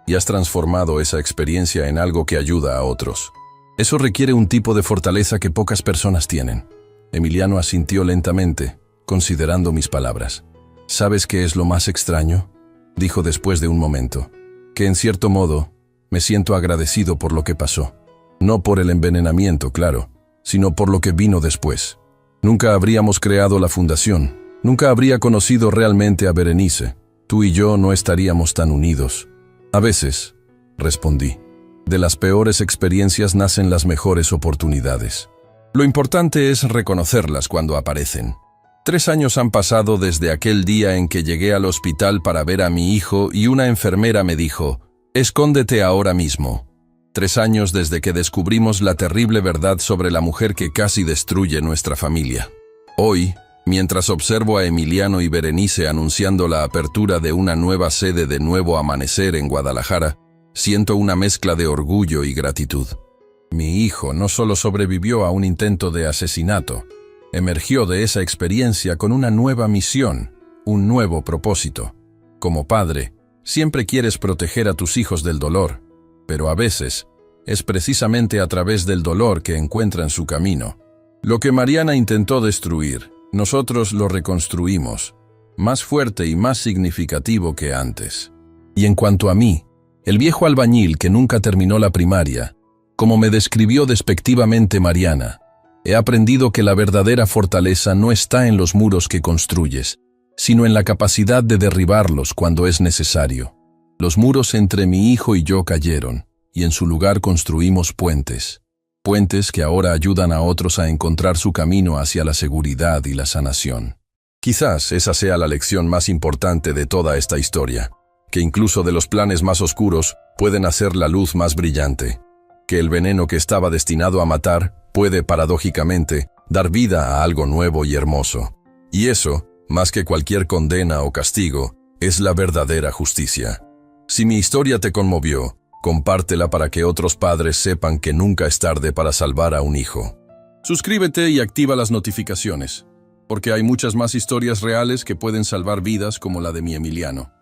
y has transformado esa experiencia en algo que ayuda a otros. Eso requiere un tipo de fortaleza que pocas personas tienen». Emiliano asintió lentamente, considerando mis palabras. «¿Sabes qué es lo más extraño?», dijo después de un momento. «Que en cierto modo, me siento agradecido por lo que pasó. No por el envenenamiento, claro, sino por lo que vino después. Nunca habríamos creado la fundación, nunca habría conocido realmente a Berenice. Tú y yo no estaríamos tan unidos». «A veces», respondí, «de las peores experiencias nacen las mejores oportunidades. Lo importante es reconocerlas cuando aparecen». 3 años han pasado desde aquel día en que llegué al hospital para ver a mi hijo y una enfermera me dijo: «Escóndete ahora mismo». 3 años desde que descubrimos la terrible verdad sobre la mujer que casi destruye nuestra familia. Hoy, mientras observo a Emiliano y Berenice anunciando la apertura de una nueva sede de Nuevo Amanecer en Guadalajara, siento una mezcla de orgullo y gratitud. Mi hijo no solo sobrevivió a un intento de asesinato, emergió de esa experiencia con una nueva misión, un nuevo propósito. Como padre, siempre quieres proteger a tus hijos del dolor, pero a veces es precisamente a través del dolor que encuentran su camino. Lo que Mariana intentó destruir, nosotros lo reconstruimos, más fuerte y más significativo que antes. Y en cuanto a mí, el viejo albañil que nunca terminó la primaria, como me describió despectivamente Mariana, he aprendido que la verdadera fortaleza no está en los muros que construyes, sino en la capacidad de derribarlos cuando es necesario. Los muros entre mi hijo y yo cayeron, y en su lugar construimos puentes. Puentes que ahora ayudan a otros a encontrar su camino hacia la seguridad y la sanación. Quizás esa sea la lección más importante de toda esta historia, que incluso de los planes más oscuros pueden hacer la luz más brillante, que el veneno que estaba destinado a matar puede, paradójicamente, dar vida a algo nuevo y hermoso. Y eso, más que cualquier condena o castigo, es la verdadera justicia. Si mi historia te conmovió, compártela para que otros padres sepan que nunca es tarde para salvar a un hijo. Suscríbete y activa las notificaciones, porque hay muchas más historias reales que pueden salvar vidas como la de mi Emiliano.